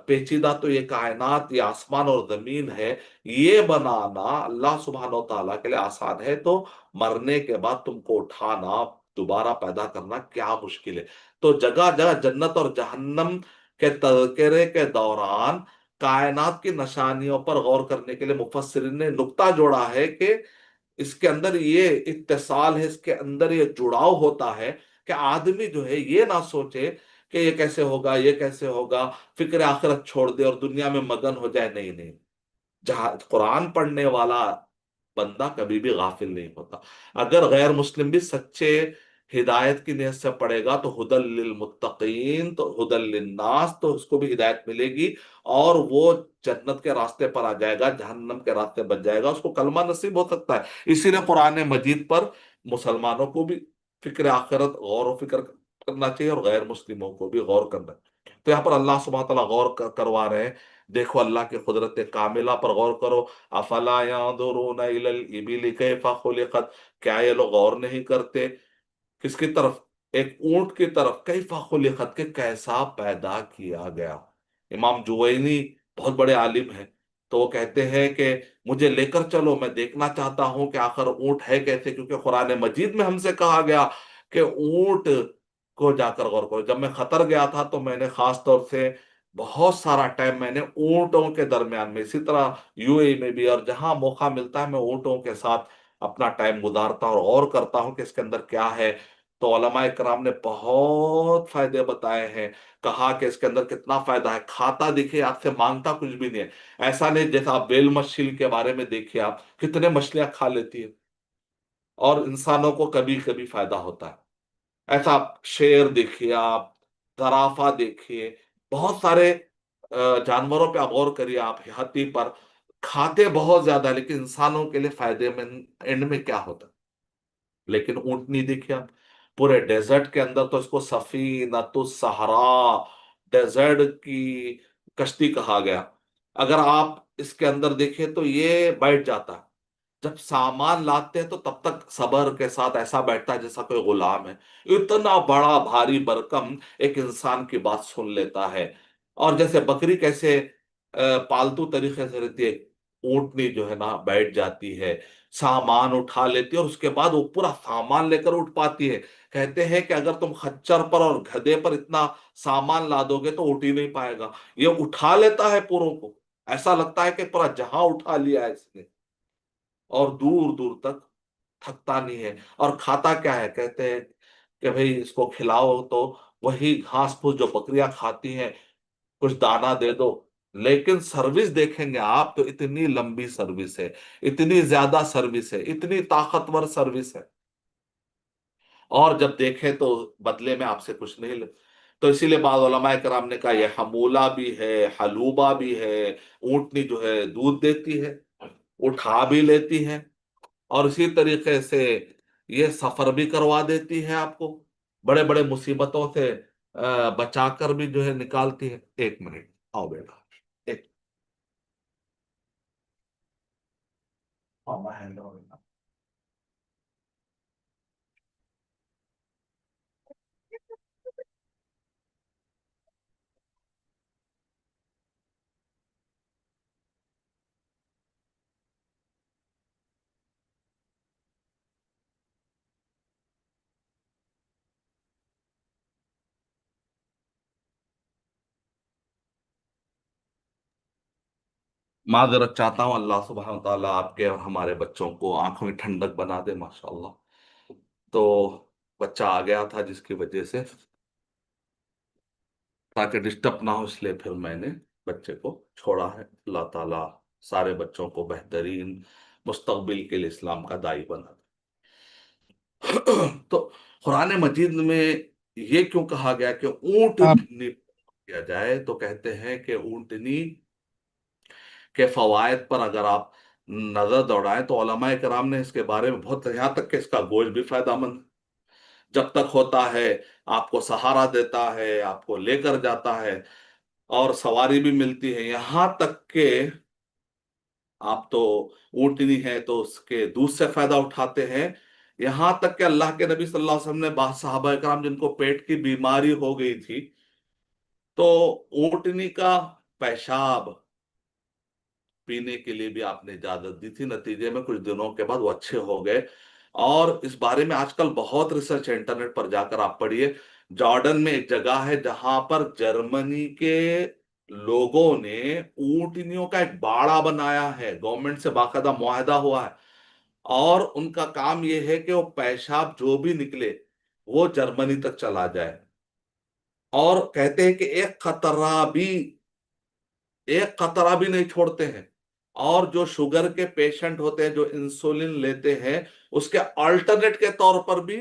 پیچیدہ تو یہ کائنات، یہ آسمان اور زمین ہے، یہ بنانا اللہ سبحانہ و تعالیٰ کے لیے آسان ہے، تو مرنے کے بعد تم کو اٹھانا، دوبارہ پیدا کرنا کیا مشکل ہے. تو جگہ جگہ جنت اور جہنم کے تذکرے کے دوران کائنات کی نشانیوں پر غور کرنے کے لیے مفسرین نے نقطہ جوڑا ہے کہ اس کے اندر یہ اتصال ہے، اس کے اندر یہ جڑاؤ ہوتا ہے کہ آدمی جو ہے یہ نہ سوچے کہ یہ کیسے ہوگا، یہ کیسے ہوگا، فکر آخرت چھوڑ دے اور دنیا میں مگن ہو جائے. نہیں نہیں، جہاں قرآن پڑھنے والا بندہ کبھی بھی غافل نہیں ہوتا. اگر غیر مسلم بھی سچے ہدایت کی نیت سے پڑھے گا تو ہدل للمتقین، تو ہدل للناس، تو اس کو بھی ہدایت ملے گی، اور وہ جنت کے راستے پر آ جائے گا، جہنم کے راستے بچ جائے گا، اس کو کلمہ نصیب ہو سکتا ہے. اسی لیے قرآن مجید پر مسلمانوں کو بھی فکر آخرت غور و فکر کرنا چاہیے، اور غیر مسلموں کو بھی غور کرنا چاہیے. تو یہاں پر اللہ سبحانہ تعالیٰ غور کروا رہے ہیں. دیکھو اللہ کی قدرت کاملہ پر غور کرو. افلا ينظرون الى الابل كيف خلقت، کیا یہ لوگ غور نہیں کرتے کس کی طرف، ایک اونٹ کی طرف، کیف خلقت، کہ کیسا پیدا کیا گیا. امام جوینی بہت بڑے عالم ہیں، تو وہ کہتے ہیں کہ مجھے لے کر چلو، میں دیکھنا چاہتا ہوں کہ آخر اونٹ ہے کیسے، کیونکہ قرآن مجید میں ہم سے کہا گیا کہ اونٹ کو جا کر غور کرو. جب میں قطر گیا تھا تو میں نے خاص طور سے بہت سارا ٹائم میں نے اونٹوں کے درمیان میں، اسی طرح یو اے میں بھی، اور جہاں موقع ملتا ہے میں اونٹوں کے ساتھ اپنا ٹائم گزارتا ہوں اور غور کرتا ہوں کہ اس کے اندر کیا ہے. تو علماء کرام نے بہت فائدے بتائے ہیں، کہا کہ اس کے اندر کتنا فائدہ ہے. کھاتا دیکھے آپ سے مانگتا کچھ بھی نہیں ہے. ایسا نہیں جیسا آپ ویل مچھلی کے بارے میں دیکھیے، آپ کتنے مچھلیاں کھا لیتی ہے، اور انسانوں کو کبھی کبھی فائدہ ہوتا ہے. ایسا آپ شیر دیکھیے، آپ زرافہ دیکھیے، بہت سارے جانوروں پہ آپ غور کریے، آپ ہاتھی پر، کھاتے بہت زیادہ ہے لیکن انسانوں کے لیے فائدے مند اینڈ میں کیا ہوتا ہے. لیکن اونٹنی دیکھیے آپ، پورے ڈیزرٹ کے اندر تو اس کو سفینۃ الصحرا، ڈیزرٹ کی کشتی کہا گیا. اگر آپ اس کے اندر دیکھیں تو یہ بیٹھ جاتا ہے، جب سامان لاتے ہیں تو تب تک صبر کے ساتھ ایسا بیٹھتا ہے جیسا کوئی غلام ہے. اتنا بڑا بھاری بھرکم ایک انسان کی بات سن لیتا ہے. اور جیسے بکری کیسے پالتو طریقے سے رہتی ہے، اونٹنی جو ہے نا بیٹھ جاتی ہے، سامان اٹھا لیتی ہے، اور اس کے بعد وہ پورا سامان لے کر اٹھ پاتی ہے. کہتے ہیں کہ اگر تم خچر پر اور گدھے پر اتنا سامان لا دو گے تو اٹھ ہی نہیں پائے گا. یہ اٹھا لیتا ہے پوروں کو، ایسا لگتا ہے کہ پورا جہاں اٹھا لیا ہے اس نے، اور دور دور تک تھکتا نہیں ہے. اور کھاتا کیا ہے، کہتے ہیں کہ بھئی اس کو کھلاؤ تو وہی گھاس پھوس جو بکریاں کھاتی ہیں، کچھ دانہ دے دو. لیکن سروس دیکھیں گے آپ تو اتنی لمبی سروس ہے، اتنی زیادہ سروس ہے، اتنی طاقتور سروس ہے، اور جب دیکھیں تو بدلے میں آپ سے کچھ نہیں لے. تو اسی لیے بعض علماء کرام نے کہا یہ حمولہ بھی ہے، حلوبہ بھی ہے. اونٹنی جو ہے دودھ دیتی ہے، اٹھا بھی لیتی ہے، اور اسی طریقے سے یہ سفر بھی کروا دیتی ہے آپ کو، بڑے بڑے مصیبتوں سے بچا کر بھی جو ہے نکالتی ہے. ایک منٹ، آؤ بیٹا. ایک माजरत चाहता हूँ, अल्लाह सुब्हानहू व तआला आपके और हमारे बच्चों को आंखों में ठंडक बना दे, माशाअल्लाह। तो बच्चा आ गया था जिसकी वजह से, ताकि डिस्टर्ब ना हो, इसलिए फिर मैंने बच्चे को छोड़ा है। अल्लाह ताला सारे बच्चों को बेहतरीन मुस्तकबिल के लिए इस्लाम का दाई बना दे। तो कुरान मजीद में ये क्यों कहा गया कि आप ऊंटनी किया जाए, तो कहते हैं कि ऊंटनी के फवायद पर अगर आप नजर दौड़ाएं तो उलमाए कराम ने इसके बारे में बहुत, यहाँ तक कि इसका गोश्त भी फायदेमंद जब तक होता है, आपको सहारा देता है, आपको लेकर जाता है, और सवारी भी मिलती है। यहाँ तक के आप तो ऊँटनी है तो उसके दूध से फायदा उठाते हैं। यहाँ तक कि अल्लाह के नबी सल्लल्लाहु अलैहि वसल्लम ने सहाबा कराम जिनको पेट की बीमारी हो गई थी, तो ऊँटनी का पेशाब पीने के लिए भी आपने इजाजत दी थी। नतीजे में कुछ दिनों के बाद वो अच्छे हो गए। और इस बारे में आजकल बहुत रिसर्च है, इंटरनेट पर जाकर आप पढ़िए। जॉर्डन में एक जगह है जहां पर जर्मनी के लोगों ने ऊंटनियों का एक बाड़ा बनाया है, गवर्नमेंट से बाकायदा मुआहदा हुआ है। और उनका काम यह है कि वो पेशाब जो भी निकले वो जर्मनी तक चला जाए। और कहते हैं कि एक कतरा भी नहीं छोड़ते हैं। और जो शुगर के पेशेंट होते हैं, जो इंसुलिन लेते हैं, उसके अल्टरनेट के तौर पर भी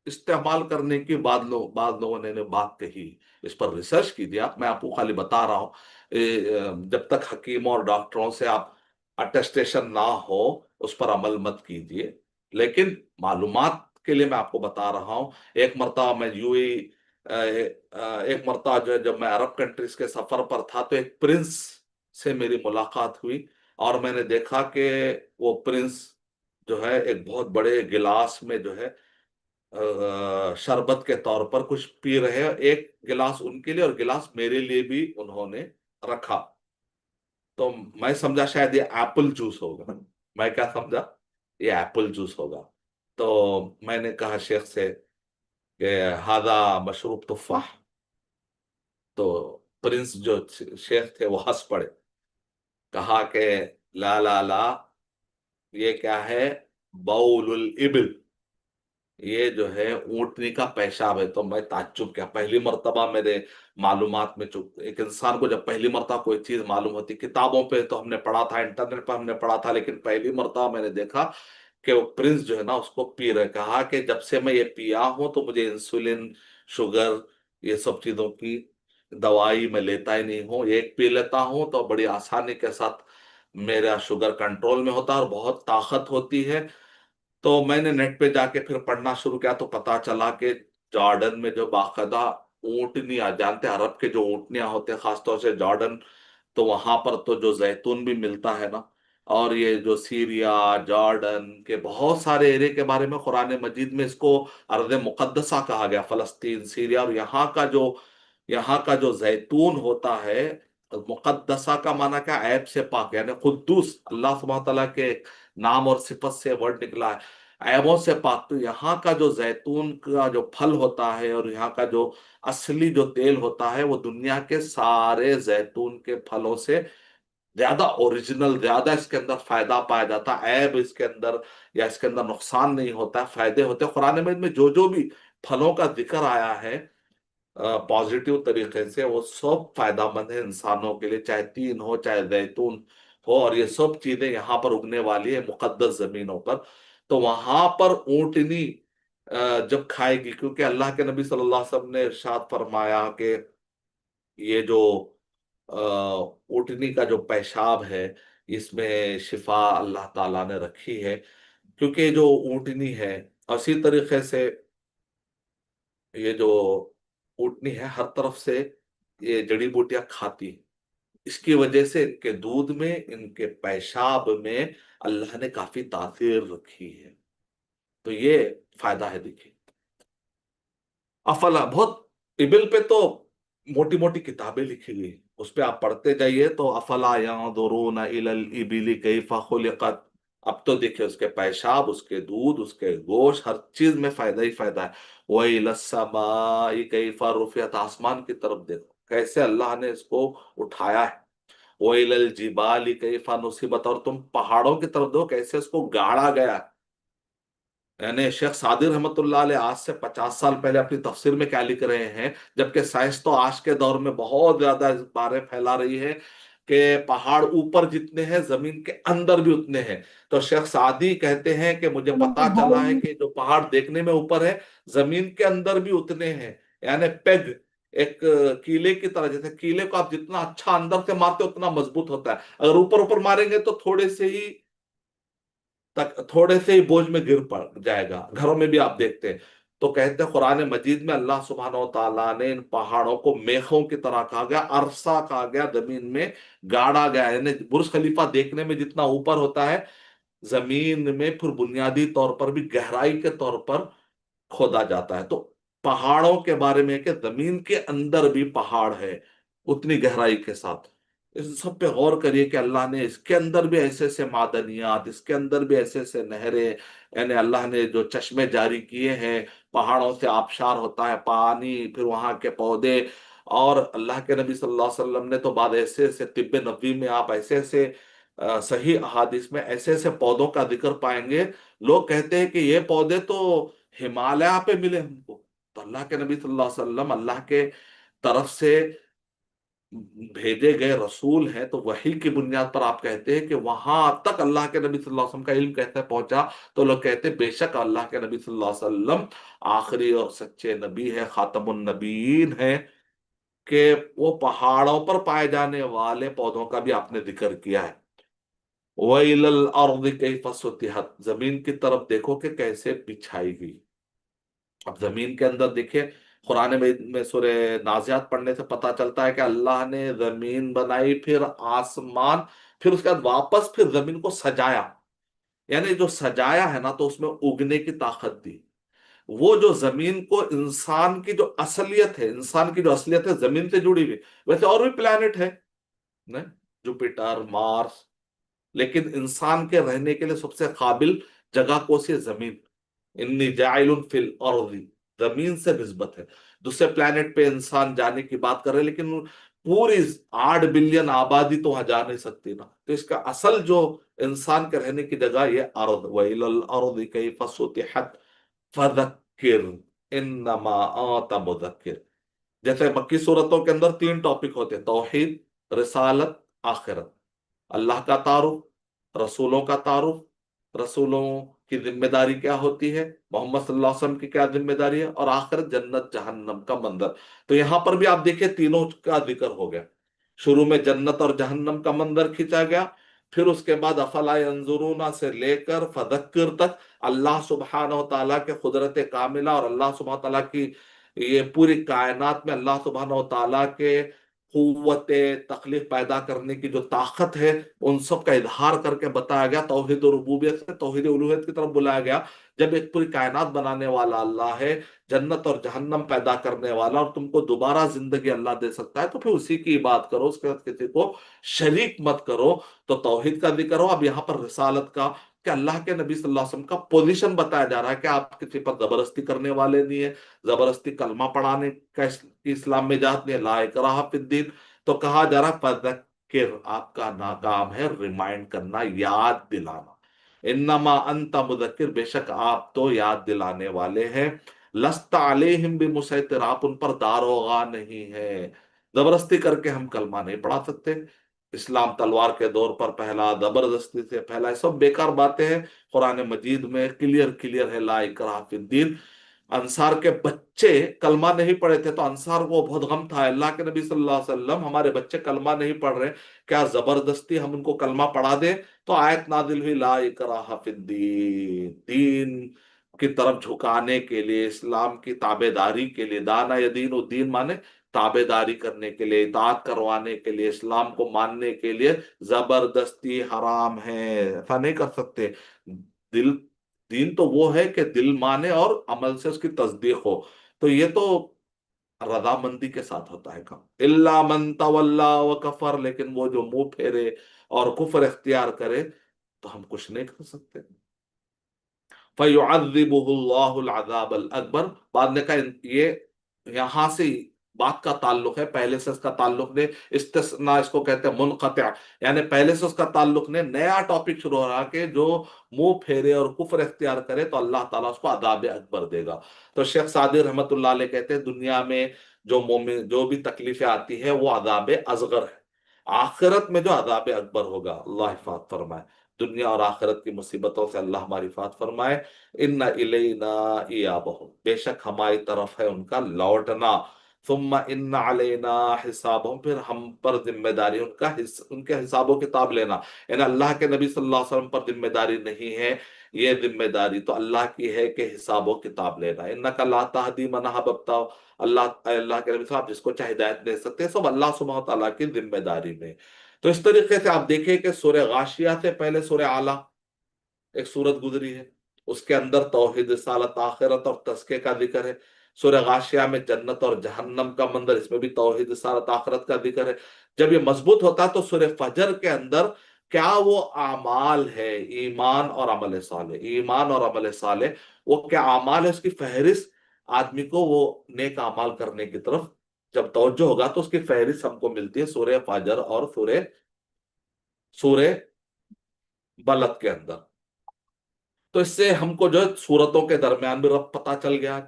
इस्तेमाल करने की बाद लोगों ने बात कही। इस पर रिसर्च कीजिए। मैं आपको खाली बता रहा हूँ, जब तक हकीमों और डॉक्टरों से आप अटेस्टेशन ना हो उस पर अमल मत कीजिए। लेकिन मालूमात के लिए मैं आपको बता रहा हूँ। एक मरतबा मैं यूएई, एक मरतबा जो है, जब मैं अरब कंट्रीज के सफर पर था, तो एक प्रिंस से मेरी मुलाकात हुई। और मैंने देखा कि वो प्रिंस जो है एक बहुत बड़े गिलास में जो है शरबत के तौर पर कुछ पी रहे हैं। एक गिलास उनके लिए और गिलास मेरे लिए भी उन्होंने रखा। तो मैं समझा शायद ये एप्पल जूस होगा। मैं क्या समझा, ये एप्पल जूस होगा। तो मैंने कहा शेख से कि हादा मशरूब तुफ़ाह। तो प्रिंस जो शेख थे वो हंस पड़े, कहा कि ला ला ला, ये क्या है, बाउलुल इबिल, ये जो है ऊंटनी का पेशाब है। तो मैं ताज्जुब किया, पहली मर्तबा मेरे मालूमात में, चूक एक इंसान को जब पहली मर्तबा कोई चीज मालूम होती, किताबों पे तो हमने पढ़ा था, इंटरनेट पर हमने पढ़ा था, लेकिन पहली मर्तबा मैंने देखा कि वो प्रिंस जो है ना उसको पी रहे। कहा कि जब से मैं ये पिया हूं तो मुझे इंसुलिन, शुगर, ये सब चीजों की दवाई मैं लेता ही नहीं हूँ। एक पी लेता हूँ तो बड़ी आसानी के साथ मेरा शुगर कंट्रोल में होता है और बहुत ताकत होती है। तो मैंने नेट पे जाके फिर पढ़ना शुरू किया, तो पता चला कि जॉर्डन में जो बाकायदा ऊंटनियां, जानते हैं अरब के जो ऊंटनियां होते हैं खासतौर से जॉर्डन, तो वहां पर तो जो जैतून भी मिलता है ना। और ये जो सीरिया, जॉर्डन के बहुत सारे एरिया के बारे में कुरान मजीद में इसको अर्द मुकद्दसा कहा गया, फलस्तीन, सीरिया। और यहाँ का जो जैतून होता है, मुकद्दसा का माना क्या, ऐब से पाक, यानी कुद्दूस, अल्लाह सुब्हानहू तआला के नाम और सिफत से वर्ड निकला है, ऐबों से पाक। तो यहाँ का जो जैतून का जो फल होता है और यहाँ का जो असली जो तेल होता है, वो दुनिया के सारे जैतून के फलों से ज्यादा ओरिजिनल, ज्यादा इसके अंदर फायदा पाया जाता है। ऐब इसके अंदर या इसके अंदर नुकसान नहीं होता है, फायदे होते हैं। कुरान में जो जो भी फलों का जिक्र आया है पॉजिटिव तरीके से, वो सब फायदामंद है इंसानों के लिए, चाहे तीन हो चाहे जैतून हो। और ये सब चीजें यहाँ पर उगने वाली है मुकद्दस जमीनों पर। तो वहां पर ऊंटनी जब खाएगी, क्योंकि अल्लाह के नबी सल्लल्लाहु अलैहि वसल्लम ने इरशाद फरमाया कि ये जो ऊंटनी का जो पेशाब है, इसमें शिफा अल्लाह ताला ने रखी है। क्योंकि जो ऊंटनी है, उसी तरीके से ये जो ऊँटनी है हर तरफ से ये जड़ी बूटियां खाती है, اس کی وجہ سے ان کے دودھ میں، ان کے پیشاب میں اللہ نے کافی تاثیر رکھی ہے۔ تو یہ فائدہ ہے، دیکھیے۔ افلا، بہت ابل پہ تو موٹی موٹی کتابیں لکھی گئی، اس پہ آپ پڑھتے جائیے تو افلا ينظرون الى الابل كيف خلقت۔ اب تو دیکھیں اس کے پیشاب، اس کے دودھ، اس کے گوشت، ہر چیز میں فائدہ ہی فائدہ ہے۔ وَإِلَى السَّمَاءِ كَيْفَ رُفِعَتْ، آسمان کی طرف دیکھو کیسے اللہ نے اس کو اٹھایا ہے۔ وَإِلَى الْجِبَالِ كَيْفَ نُصِبَتْ، اور تم پہاڑوں کی طرف دیکھو کیسے اس کو گاڑا گیا ہے۔ یعنی شیخ سعدی رحمت اللہ علیہ آج سے 50 سال پہلے اپنی تفسیر میں کیا لکھ رہے ہیں، جبکہ سائنس تو آج کے دور میں بہت زیادہ اس بارے پھیلا رہی ہے کہ پہاڑ اوپر جتنے ہیں زمین کے اندر بھی اتنے ہیں۔ تو شیخ سعدی کہتے ہیں کہ مجھے پتا چلا ہے کہ جو پہاڑ دیکھنے میں اوپر ہے، زمین کے اندر بھی اتنے ہیں۔ یعنی پیگ، ایک کیلے کی طرح، جیسے کیلے کو آپ جتنا اچھا اندر سے مارتے اتنا مضبوط ہوتا ہے، اگر اوپر اوپر ماریں گے تو تھوڑے سے ہی بوجھ میں گر پڑ جائے گا۔ گھروں میں بھی آپ دیکھتے ہیں۔ تو کہتے ہیں قرآن مجید میں اللہ سبحانہ و تعالیٰ نے ان پہاڑوں کو میخوں کی طرح کہا گیا، عرصہ کہا گیا، زمین میں گاڑا گیا۔ یعنی برج خلیفہ دیکھنے میں جتنا اوپر ہوتا ہے، زمین میں پھر بنیادی طور پر بھی گہرائی کے طور پر کھودا جاتا ہے۔ تو پہاڑوں کے بارے میں کہ زمین کے اندر بھی پہاڑ ہے اتنی گہرائی کے ساتھ۔ اس سب پہ غور کریے کہ اللہ نے اس کے اندر بھی ایسے ایسے معدنیات، اس کے اندر بھی ایسے ایسے نہریں، یعنی اللہ نے جو چشمے جاری کیے ہیں، پہاڑوں سے آبشار ہوتا ہے پانی، پھر وہاں کے پودے۔ اور اللہ کے نبی صلی اللہ علیہ وسلم نے تو بعد ایسے ایسے طب نبوی میں آپ ایسے ایسے صحیح احادیث میں ایسے ایسے پودوں کا ذکر پائیں گے، لوگ کہتے ہیں کہ یہ پودے تو ہمالیہ پہ ملے ہم کو۔ تو اللہ کے نبی صلی اللہ علیہ وسلم اللہ کے طرف سے بھیجے گئے رسول ہیں، تو وحی کی بنیاد پر آپ کہتے ہیں کہ وہاں تک اللہ کے نبی صلی اللہ علیہ وسلم کا علم کیسے پہنچا؟ تو لوگ کہتے ہیں بے شک اللہ کے نبی صلی اللہ علیہ وسلم آخری اور سچے نبی ہے، خاتم النبیین ہے، کہ وہ پہاڑوں پر پائے جانے والے پودوں کا بھی آپ نے ذکر کیا ہے۔ وَإِلَى الْأَرْضِ كَيْفَ سُطِحَتْ، زمین کی طرف دیکھو کہ کیسے بچھائی گئی۔ اب زمین کے اندر دیکھیں، قرآن مجید میں سورہ نازعات پڑھنے سے پتا چلتا ہے کہ اللہ نے زمین بنائی، پھر آسمان، پھر اس کے بعد واپس پھر زمین کو سجایا۔ یعنی جو سجایا ہے نا، تو اس میں اگنے کی طاقت دی۔ وہ جو زمین کو، انسان کی جو اصلیت ہے، انسان کی جو اصلیت ہے زمین سے جڑی ہوئی، ویسے اور بھی پلانٹ ہے نا، جوپیٹر، مارس، لیکن انسان کے رہنے کے لیے سب سے قابل جگہ کو سی زمین۔ انی جاعل فی الارض، زمین سے نسبت ہے۔ دوسرے پلانٹ پہ انسان جانے کی بات کر رہے ہیں، لیکن پوری 8 بلین آبادی تو وہاں جا نہیں سکتی نا۔ تو اس کا اصل جو انسان کے رہنے کی جگہ یہ ارض، وَإِلَى الْأَرْضِ كَيْفَ سُطِحَتْ فَذَكِّرْ إِنَّمَا أَنْتَ مُذَكِّرْ۔ جیسے مکی صورتوں کے اندر 3 ٹاپک ہوتے ہیں: توحید، رسالت، آخرت۔ اللہ کا تعارف، رسولوں کا تعارف، رسولوں کی ذمہ داری کیا ہوتی ہے، محمد صلی اللہ علیہ وسلم کی کیا ذمہ داری ہے، اور آخرت جنت جہنم کا منظر۔ تو یہاں پر بھی آپ دیکھیں تینوں کا ذکر ہو گیا۔ شروع میں جنت اور جہنم کا منظر کھینچا گیا، پھر اس کے بعد افلا ینظرون سے لے کر فذکر تک اللہ سبحانہ و تعالیٰ کے قدرت کاملہ اور اللہ سبحانہ و تعالیٰ کی یہ پوری کائنات میں اللہ سبحانہ و تعالیٰ کے قوت تخلیق پیدا کرنے کی جو طاقت ہے، ان سب کا اظہار کر کے بتایا گیا۔ توحید ربوبیت سے توحید الوہیت کی طرف بلایا گیا۔ جب ایک پوری کائنات بنانے والا اللہ ہے، جنت اور جہنم پیدا کرنے والا، اور تم کو دوبارہ زندگی اللہ دے سکتا ہے، تو پھر اسی کی بات کرو، اس کے ساتھ کسی کو شریک مت کرو۔ تو توحید کا ذکر ہو۔ اب یہاں پر رسالت کا، کہ اللہ کے نبی صلی اللہ علیہ وسلم کا پوزیشن بتایا جا رہا ہے کہ آپ کسی پر زبردستی کرنے والے نہیں ہیں، زبردستی کلمہ پڑھانے کا اسلام میں اجازت نہیں ہے، لا اکراہ فی الدین۔ تو کہا جا رہا ہے فذکر، آپ کا ناکام ہے ریمائنڈ کرنا، یاد دلانا۔ انما انت مذکر، بے شک آپ تو یاد دلانے والے ہیں۔ لست علیہم بمسیطر، آپ ان پر داروغہ نہیں ہے، زبردستی کر کے ہم کلمہ نہیں پڑھا سکتے۔ اسلام تلوار کے دور پر پہلا، زبردستی سے پھیلا، یہ سب بیکار باتیں ہیں۔ قرآن مجید میں کلیئر کلیئر ہے، لا اکراہ فی الدین۔ انصار کے بچے کلمہ نہیں پڑھے تھے تو انصار کو بہت غم تھا، اللہ کے نبی صلی اللہ علیہ وسلم ہمارے بچے کلمہ نہیں پڑھ رہے، کیا زبردستی ہم ان کو کلمہ پڑھا دیں؟ تو آیت نازل ہوئی، لا اکراہ فی الدین، دین کی طرف جھکانے کے لیے، اسلام کی تابع داری کے لیے۔ دانا یدین الدین مانے تابے داری کرنے کے لیے، اطاعت کروانے کے لیے، اسلام کو ماننے کے لیے زبردستی حرام ہے، ایسا نہیں کر سکتے۔ دل دین تو وہ ہے کہ دل مانے اور عمل سے اس کی تصدیق ہو، تو یہ تو رضامندی کے ساتھ ہوتا ہے کام، الا من تولا وکفر، لیکن وہ جو منہ پھیرے اور کفر اختیار کرے تو ہم کچھ نہیں کر سکتے۔ فَيُعَذِّبُهُ اللَّهُ الْعَذَابَ الْأَكْبَرَ، بعد نے کہا یہ یہاں سے بات کا تعلق ہے، پہلے سے اس کا تعلق نہیں، استثناء اس کو کہتے ہیں منقطع، یعنی پہلے سے اس کا تعلق نہیں، نیا ٹاپک شروع ہو رہا کہ جو منہ پھیرے اور کفر اختیار کرے تو اللہ تعالیٰ اس کو عذاب اکبر دے گا۔ تو شیخ سعدی رحمت اللہ علیہ کہتے ہیں دنیا میں جو مومن جو بھی تکلیفیں آتی ہے وہ عذاب اصغر ہے، آخرت میں جو عذاب اکبر ہوگا اللہ حفاظت فرمائے، دنیا اور آخرت کی مصیبتوں سے اللہ ہماری حفاظت فرمائے۔ ان الینا ایابہم، بے شک ہماری طرف ہے ان کا لوٹنا، ثم ان علینا حسابہم، پھر ہم پر ذمہ داری ان کا ان کے حساب و کتاب لینا، یعنی اللہ کے نبی صلی اللہ علیہ وسلم پر ذمہ داری نہیں ہے، یہ ذمہ داری تو اللہ کی ہے کہ حساب و کتاب لینا۔ انک لا تہدی من احببت، اللہ کے نبی صاحب جس کو چاہے ہدایت دے سکتے ہیں، سب اللہ سبحانہ تعالیٰ کی ذمہ داری میں۔ تو اس طریقے سے آپ دیکھیں کہ سورہ غاشیہ سے پہلے سورہ اعلیٰ ایک سورت گزری ہے، اس کے اندر توحید رسالت آخرت اور تزکیے کا ذکر ہے۔ سورہ غاشیہ میں جنت اور جہنم کا منظر، اس میں بھی توحید رسالت آخرت کا ذکر ہے۔ جب یہ مضبوط ہوتا ہے تو سورہ فجر کے اندر کیا وہ اعمال ہے، ایمان اور عمل صالح، ایمان اور عمل صالح وہ کیا اعمال ہے، اس کی فہرست آدمی کو وہ نیک اعمال کرنے کی طرف جب توجہ ہوگا تو اس کی فہرست ہم کو ملتی ہے سورہ فجر اور سورہ بلد کے اندر۔ تو اس سے ہم کو جو ہے سورتوں کے درمیان بھی ربط پتہ چل گیا،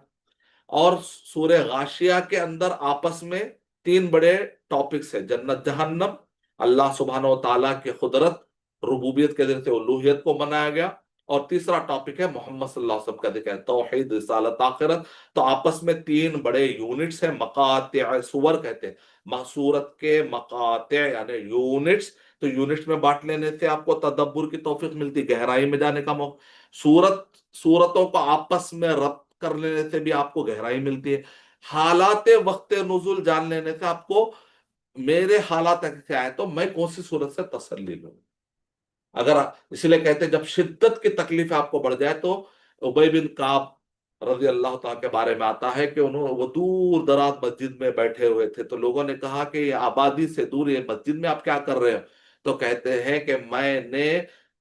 اور سورہ غاشیہ کے اندر آپس میں تین بڑے ٹاپکس ہیں، جنت جہنم، اللہ سبحانہ و تعالیٰ کی قدرت ربوبیت کے ذریعے سے الوہیت کو منایا گیا، اور تیسرا ٹاپک ہے محمد صلی اللہ علیہ وسلم کا ذکر ہے، توحید رسالت آخرت۔ تو آپس میں تین بڑے یونٹس ہیں، مقاطع سور کہتے ہیں، سورت کے مقاطع یعنی یونٹس، تو یونٹس میں بانٹ لینے سے آپ کو تدبر کی توفیق ملتی، گہرائی میں جانے کا موقع، سورتوں کو آپس میں ربط کر لینے سے بھی آپ کو گہرائی ملتی ہے، حالات وقت نزول جان لینے سے آپ کو میرے حالات کیسے آئے تو میں کون سی صورت سے تسلی لوں۔ اگر اسی لیے کہتے ہیں جب شدت کی تکلیف آپ کو بڑھ جائے تو ابی بن کعب رضی اللہ تعالیٰ کے بارے میں آتا ہے کہ وہ دور دراز مسجد میں بیٹھے ہوئے تھے، تو لوگوں نے کہا کہ یہ آبادی سے دور یہ مسجد میں آپ کیا کر رہے ہو؟ تو کہتے ہیں کہ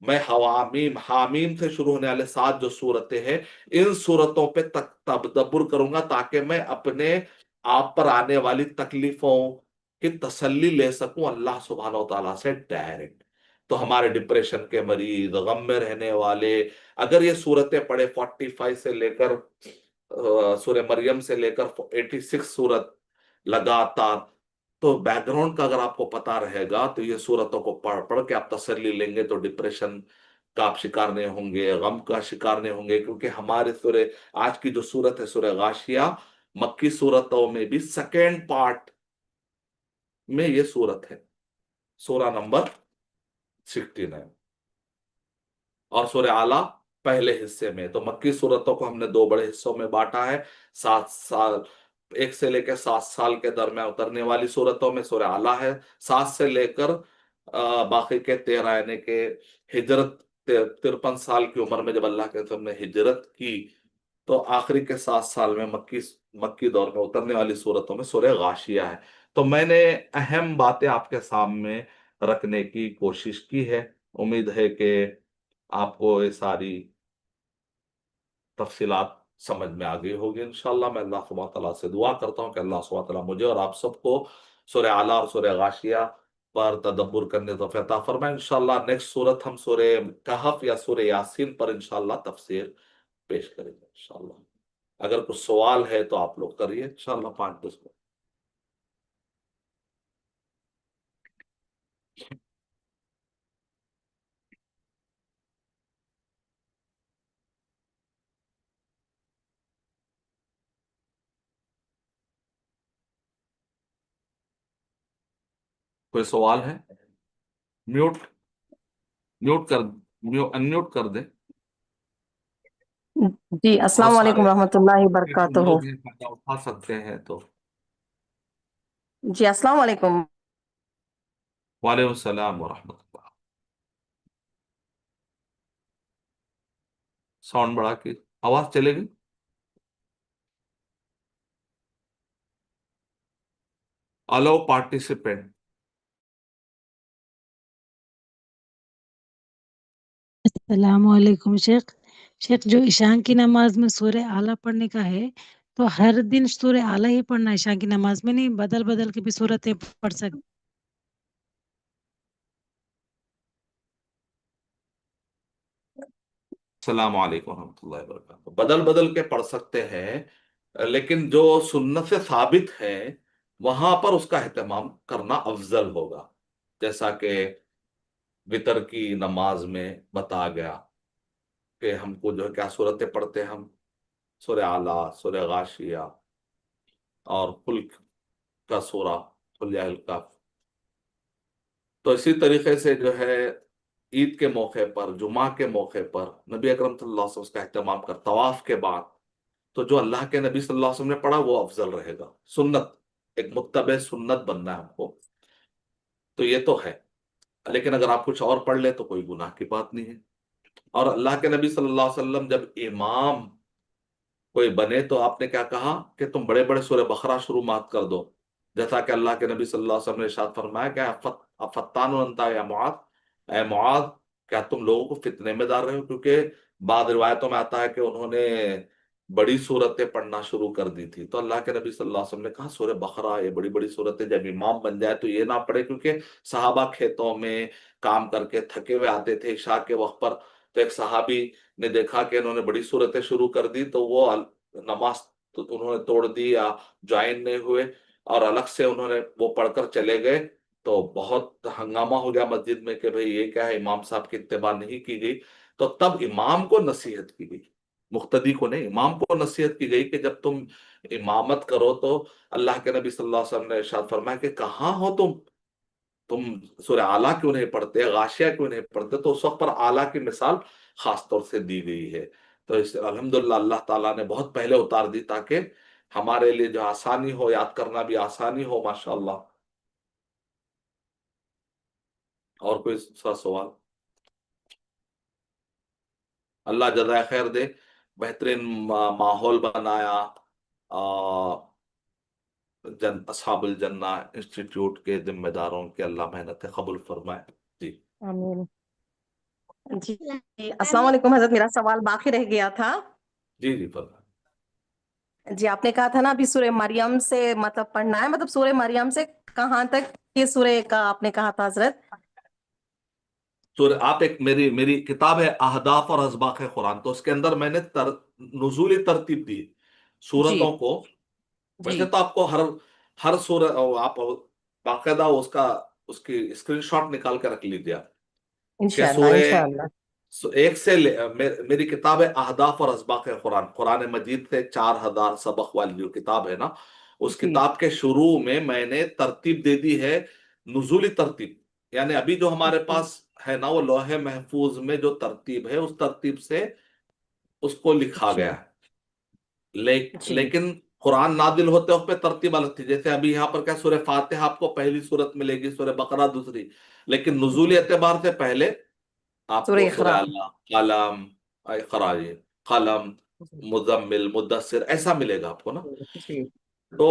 میں حوامیم حامیم سے شروع ہونے والے 7 جو صورتیں ہیں ان صورتوں پہ تدبر کروں گا تاکہ میں اپنے آپ پر آنے والی تکلیفوں کی تسلی لے سکوں اللہ سبحانہ و تعالیٰ سے ڈائریکٹ۔ تو ہمارے ڈپریشن کے مریض، غم میں رہنے والے، اگر یہ صورتیں پڑھے 45 سے لے کر سورہ مریم سے لے کر 86 صورت لگاتار، تو بیک گراؤنڈ کا اگر آپ کو پتا رہے گا تو یہ صورتوں کو پڑھ پڑھ کے آپ تسلی لیں گے تو ڈپریشن کا آپ شکار نہیں ہوں گے، غم کا شکار نہیں ہوں گے، کیونکہ ہمارے سورہ آج کی جو صورت ہے سورہ غاشیہ، مکی صورتوں میں بھی سیکنڈ پارٹ میں یہ صورت ہے، سورہ نمبر 69، اور سورہ اعلیٰ پہلے حصے میں۔ تو مکی صورتوں کو ہم نے 2 بڑے حصوں میں بانٹا ہے، 7 سال، 1 سے لے کے 7 سال کے درمیان اترنے والی صورتوں میں سورہ اعلیٰ ہے، 7 سے لے کر باقی کے 13 یعنی کہ ہجرت 53 سال کی عمر میں جب اللہ کے رسول نے ہجرت کی تو آخری کے 7 سال میں مکی دور میں اترنے والی صورتوں میں سورہ غاشیہ ہے۔ تو میں نے اہم باتیں آپ کے سامنے رکھنے کی کوشش کی ہے، امید ہے کہ آپ کو یہ ساری تفصیلات سمجھ میں آ گئی ہوگی انشاءاللہ۔ میں اللہ سبحانہ تعالیٰ سے دعا کرتا ہوں کہ اللہ سبحانہ تعالیٰ مجھے اور آپ سب کو سورہ اعلیٰ اور سورہ غاشیہ پر تدبر کرنے توفیق عطا فرمائے۔ انشاءاللہ نیکسٹ سورت ہم سورہ کہف یا سورہ یاسین پر انشاءاللہ تفسیر پیش کریں گے انشاءاللہ۔ اگر کچھ سوال ہے تو آپ لوگ کریے انشاءاللہ 5-10 کو۔ کوئی سوال ہے؟ میوٹ میوٹ کر انمیوٹ کر دے، جی بہت السلام سارے علیکم ورحمۃ اللہ وبرکاتہ۔ لوگ ہیں فائدہ اٹھا سکتے ہیں تو جی السلام علیکم۔ वालेकुम सलाम वरहमतुल्लाह। साउंड बढ़ा के आवाज चलेगी। अलो पार्टिसिपेंट। अस्सलामुअलैकुम शेख। शेख, जो ईशान की नमाज में सूर्य आला पढ़ने का है, तो हर दिन सूर्य आला ही पढ़ना है ईशान की नमाज में, नहीं बदल बदल के भी सूरतें पढ़ सकते? सलाम वालेकुम रहमतुल्लाहि व बरकातहू। बदल बदल के पढ़ सकते हैं, लेकिन जो सुन्नत से साबित है वहां पर उसका एहतमाम करना अफजल होगा। जैसा कि वितर की नमाज में बताया गया कि हमको जो है क्या सूरतें पढ़ते हैं हम, सूरह आला, सूरह गाशिया और कुल का सूरा, कुल या अल काफ। तो इसी तरीके से जो है ईद के मौके पर, जुमा के मौके पर नबी अकरम सल्लल्लाहु अलैहि वसल्लम उसका अहतमाम कर तवाफ के बाद, तो जो अल्लाह के नबी सल्लल्लाहु अलैहि वसल्लम ने पढ़ा वो अफजल रहेगा। सुन्नत, एक मुत्तबे सुन्नत बनना है हमको। तो ये तो है, लेकिन अगर आप कुछ और पढ़ ले तो कोई गुनाह की बात नहीं है। और अल्लाह के नबी सल्लल्लाहु अलैहि वसल्लम जब इमाम कोई बने तो आपने क्या कहा कि तुम बड़े बड़े सूरह बकरा शुरू मात कर दो। जैसा कि अल्लाह के नबी सल्लल्लाहु अलैहि वसल्लम ने इरशाद फरमाया कि अफत्तान अंता या मुआद, ए मुआद, क्या तुम लोगों को फितने में डाल रहे हो? क्योंकि बाद रिवायतों में आता है कि उन्होंने बड़ी सूरतें पढ़ना शुरू कर दी थी। तो अल्लाह के नबी सल्लल्लाहु अलैहि वसल्लम ने कहा सूरह बकरा, ये बड़ी बड़ी सूरतें जब इमाम बन जाए तो ये ना पढ़े, क्योंकि सहाबा खेतों में काम करके थके हुए आते थे इशा के वक्त पर। तो एक सहाबी ने देखा कि इन्होंने बड़ी सूरतें शुरू कर दी, तो वो नमाज तो उन्होंने तोड़ दी या ज्वाइन नहीं हुए, और अलग से उन्होंने वो पढ़कर चले गए। तो बहुत हंगामा हो गया मस्जिद में कि भाई ये क्या है, इमाम साहब की इत्तेबा नहीं की गई। तो तब इमाम को नसीहत की गई, मुख्तदी को नहीं, इमाम को नसीहत की गई कि जब तुम इमामत करो तो अल्लाह के नबी सल्लल्लाहु अलैहि वसल्लम ने इरशाद फरमाया कि कहाँ हो तुम सूरह आला क्यों नहीं पढ़ते, गाशिया क्यों नहीं पढ़ते? तो उस वक्त पर आला की मिसाल खास तौर से दी गई है। तो इस अल्हम्दुलिल्लाह अल्लाह ताला ने बहुत पहले उतार दी ताकि हमारे लिए जो आसानी हो, याद करना भी आसानी हो, माशाअल्लाह। और कोई सा सवाल? अल्लाह जज़ाय खैर दे। बेहतरीन माहौल बनाया। आ, असहाबुल जन्ना इंस्टीट्यूट के जिम्मेदारों के अल्लाह मेहनत कबूल फरमाए। जी। आमीन। जी अस्सलाम वालेकुम हजरत, मेरा सवाल बाकी रह गया था। जी जी फरमाए। जी आपने कहा था ना अभी सूरह मरियम से मतलब पढ़ना है, मतलब सूरह मरियम से कहाँ तक ये सूरह का आपने कहा था हजरत? तो आप एक मेरी मेरी किताब है अहदाफ और असबाक कुरान, तो उसके अंदर मैंने नुजूली तरतीब दी जी सूरतों को। जी वैसे तो आपको हर हर सूरत आप बाकायदा उसका उसकी स्क्रीनशॉट निकाल के रख लीजिए आप, कि इंशाल्लाह सूरह इंशाल्लाह। एक से मेरी किताब है अहदाफ और असबाक कुरान, कुरान मजीद से 4,000 सबक वाली जो किताब है ना, उस जी किताब के शुरू में मैंने तरतीब दे दी है, नुजूली तरतीब। यानी अभी जो हमारे जी पास है ना वो लोहे महफूज में जो तरतीब है उस तरतीब से उसको लिखा जी गया है। जी लेकिन कुरान नादिल होते वक्त पे तरतीब अलग थी। जैसे अभी यहाँ पर क्या सूरह फातिहा आपको पहली सूरत मिलेगी, सूरह बकरा दूसरी, लेकिन नुजूली जी एतबार से पहले सूरह आपको सूरह इकरा। अल्लाह, कलम, इकरा, ये कलम, जी मुजम्मिल, मुद्दस्सिर ऐसा मिलेगा आपको ना। जी तो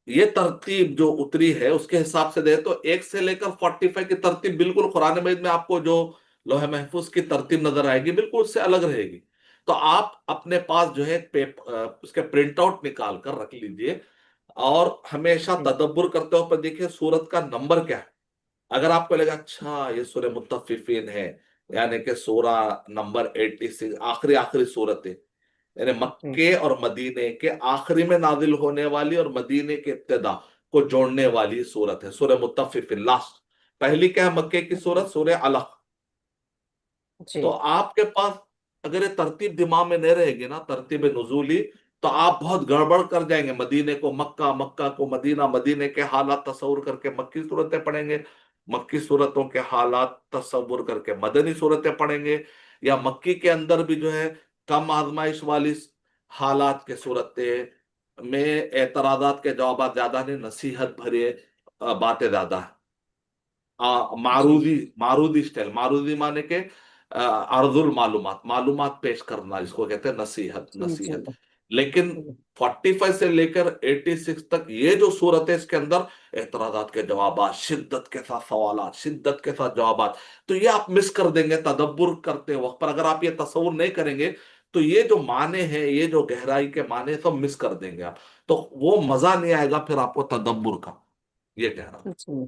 ये तरतीब जो उतरी है उसके हिसाब से दे तो 1 से लेकर 45 की तरतीब बिल्कुल कुरान मजीद में आपको जो लोहे महफूज की तरतीब नजर आएगी बिल्कुल उससे अलग रहेगी। तो आप अपने पास जो है उसके प्रिंट आउट निकाल कर रख लीजिए, और हमेशा जी तदब्बर करते हो पर देखिए सूरत का नंबर क्या है। अगर आपको लगा अच्छा ये सूरह मुत्तफिफीन है, यानी कि सूरह नंबर 86 आखिरी आखिरी सूरत है, यानी जी मक्के और मदीने के आखिरी में नाजिल होने वाली और मदीने के इब्तिदा को जोड़ने वाली सूरत है सूरह मुत्तफिफीन, लास्ट। पहली क्या है मक्के की सूरत, सूरह अलक। तो जी आपके पास अगर ये तरतीब दिमाग में नहीं रहेगी ना, तरतीब नुजूली, तो आप बहुत गड़बड़ कर जाएंगे। मदीने को मक्का, मक्का को मदीना, मदीने के हालात तस्वुर करके मक्की सूरतें पढ़ेंगे, मक्की सूरतों के हालात तस्वुर करके मदनी सूरतें पढ़ेंगे, या मक्की के अंदर भी जो है कम आजमाइश वाली हालात के सूरतें میں اعتراضات کے جوابات زیادہ نہیں، نصیحت بھرے باتیں زیادہ ہیں. جی معروضی اسٹائل، معروضی مانے کہ عرض المعلومات، معلومات پیش کرنا، جس کو کہتے ہیں نصیحت. جی جی نصیحت. لیکن 45 سے لے کر 86 تک یہ جو صورت ہے، اس کے اندر اعتراضات کے جوابات، شدت کے ساتھ سوالات، شدت کے ساتھ جوابات. تو یہ آپ مس کر دیں گے تدبر کرتے وقت پر. اگر آپ یہ تصور نہیں کریں گے تو یہ جو معنی ہے، یہ جو گہرائی کے معنی سب مس کر دیں گے آپ. تو وہ مزہ نہیں آئے گا پھر آپ کو تدبر کا. یہ کہہ رہا ہوں. جی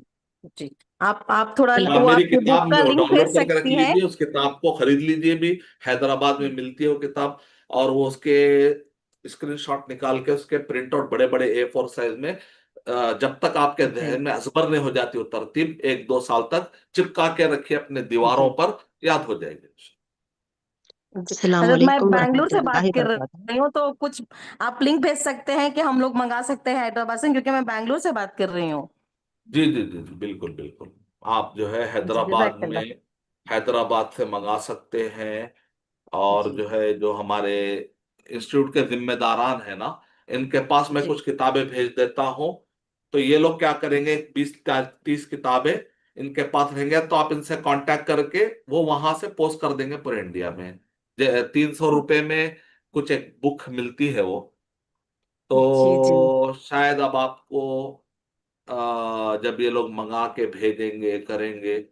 جی. آپ تھوڑا آپ وہ میری آپ کی کتاب بک کا لنک ڈاؤن بھیج لوڈ کر کے رکھ سکتی ہیں؟ لیجئے، اس کتاب کو خرید لیجئے بھی. حیدرآباد میں ملتی ہے وہ کتاب. اور وہ اس کے اسکرین شاٹ نکال کے، اس کے پرنٹ آؤٹ بڑے بڑے A4 سائز میں، جب تک آپ کے جی ذہن میں ازبر نہیں ہو جاتی وہ ترتیب، 1-2 سال تک چپکا کے رکھیے اپنے دیواروں جی پر، یاد ہو جائے گی. جی. السلام حضرت میں علیکم بنگلور ورحمۃ سے اللہ بات کر وبرکاتہ. رہی ہوں، تو کچھ آپ لنک بھیج سکتے ہیں کہ ہم لوگ منگا سکتے ہیں حیدرآباد سے، کیونکہ میں بنگلور سے بات کر رہی ہوں. جی جی جی جی، بالکل بالکل. آپ جو ہے جی حیدرآباد جزاک اللہ. میں، حیدرآباد سے منگا سکتے ہیں. اور جی جو ہے، جو ہمارے انسٹیٹیوٹ کے ذمہ داران ہیں نا، ان کے پاس میں جی کچھ کتابیں بھیج دیتا ہوں. تو یہ لوگ کیا کریں گے، 20-30 کتابیں ان کے پاس رہیں گے، تو آپ ان سے کانٹیکٹ کر کے وہ وہاں سے پوسٹ کر دیں گے پورے انڈیا میں. 300 روپے میں کچھ ایک بک ملتی ہے وہ. تو جی جی شاید اب آپ کو جب یہ لوگ منگا کے بھیجیں گے، کریں گے،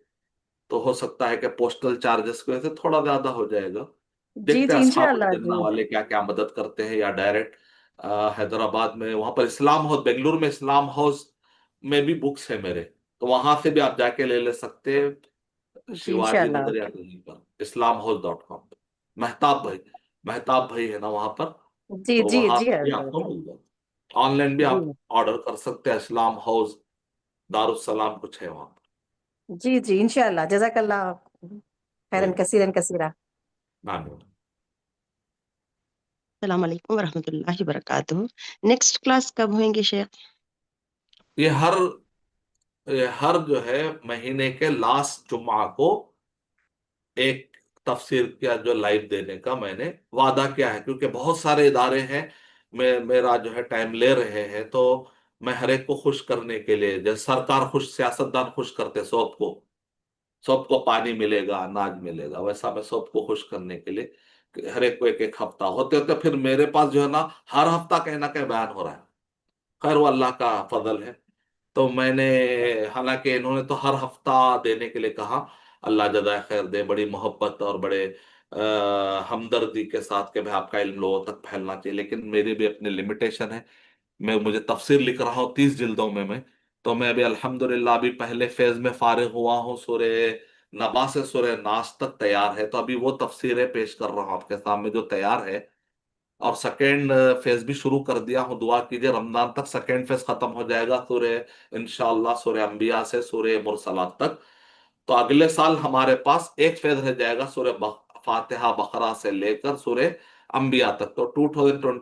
تو ہو سکتا ہے کہ پوسٹل چارجز کی وجہ سے تھوڑا زیادہ ہو جائے گا. جی دیکھتے ہیں جی اصحاب انشاءاللہ. الجنہ جی والے کیا کیا مدد کرتے ہیں، یا ڈائریکٹ حیدرآباد میں وہاں پر اسلام ہاؤس، بنگلور میں اسلام ہاؤس میں بھی بکس ہے میرے. تو وہاں سے بھی آپ جا کے لے سکتے ہیں، جی شیواجی انشاءاللہ. نگر یا کہیں پر، islamhouse.com پہ. مہتاب بھائی ہے نا وہاں پر. جی تو جی وہاں جی سے بھی آپ حضرت. کو مل جائے. آن لائن بھی جی آپ آرڈر کر سکتے ہیں. اسلام ہاؤس دارالسلام کچھ ہے وہاں پر. جی جی انشاءاللہ. جزاک اللہ خیرن وہی. کثیرن کثیرہ. آمین. السلام علیکم ورحمۃ اللہ وبرکاتہ. نیکسٹ کلاس کب ہوئیں گے شیخ؟ یہ ہر جو ہے مہینے کے لاسٹ جمعہ کو ایک تفسیر کیا جو لائیو دینے کا میں نے وعدہ کیا ہے، کیونکہ بہت سارے ادارے ہیں میرا جو ہے ٹائم لے رہے ہیں. تو میں ہر ایک کو خوش کرنے کے لیے، جیسے سرکار خوش، سیاستدان خوش کرتے سب کو پانی ملے گا، اناج ملے گا، ویسا میں سب کو خوش کرنے کے لیے کہ ہر ایک کو ایک ایک ہفتہ ہوتے ہوتے پھر میرے پاس جو ہے نا ہر ہفتہ کہیں نہ کہیں بیان ہو رہا ہے. خیر وہ اللہ کا فضل ہے. تو میں نے، حالانکہ انہوں نے تو ہر ہفتہ دینے کے لیے کہا، اللہ جزائے خیر دے، بڑی محبت اور بڑے ہمدردی کے ساتھ کہ بھائی آپ کا علم لوگوں تک پھیلنا چاہیے. لیکن میری بھی اپنی لمیٹیشن ہے. مجھے تفسیر لکھ رہا ہوں 30 جلدوں میں. تو میں ابھی الحمدللہ ابھی پہلے فیز میں فارغ ہوا ہوں. سورہ نبا سے سورہ ناس تک تیار ہے. تو ابھی وہ تفسیریں پیش کر رہا ہوں آپ کے سامنے جو تیار ہے. اور سیکنڈ فیز بھی شروع کر دیا ہوں. دعا کیجئے رمضان تک سیکنڈ فیز ختم ہو جائے گا انشاءاللہ سورہ انبیاء سے سورہ مرسلات تک. تو اگلے سال ہمارے پاس ایک فیض رہ جائے گا سورہ فاتحہ بقرہ سے لے کر سورہ انبیاء تک. تو 2020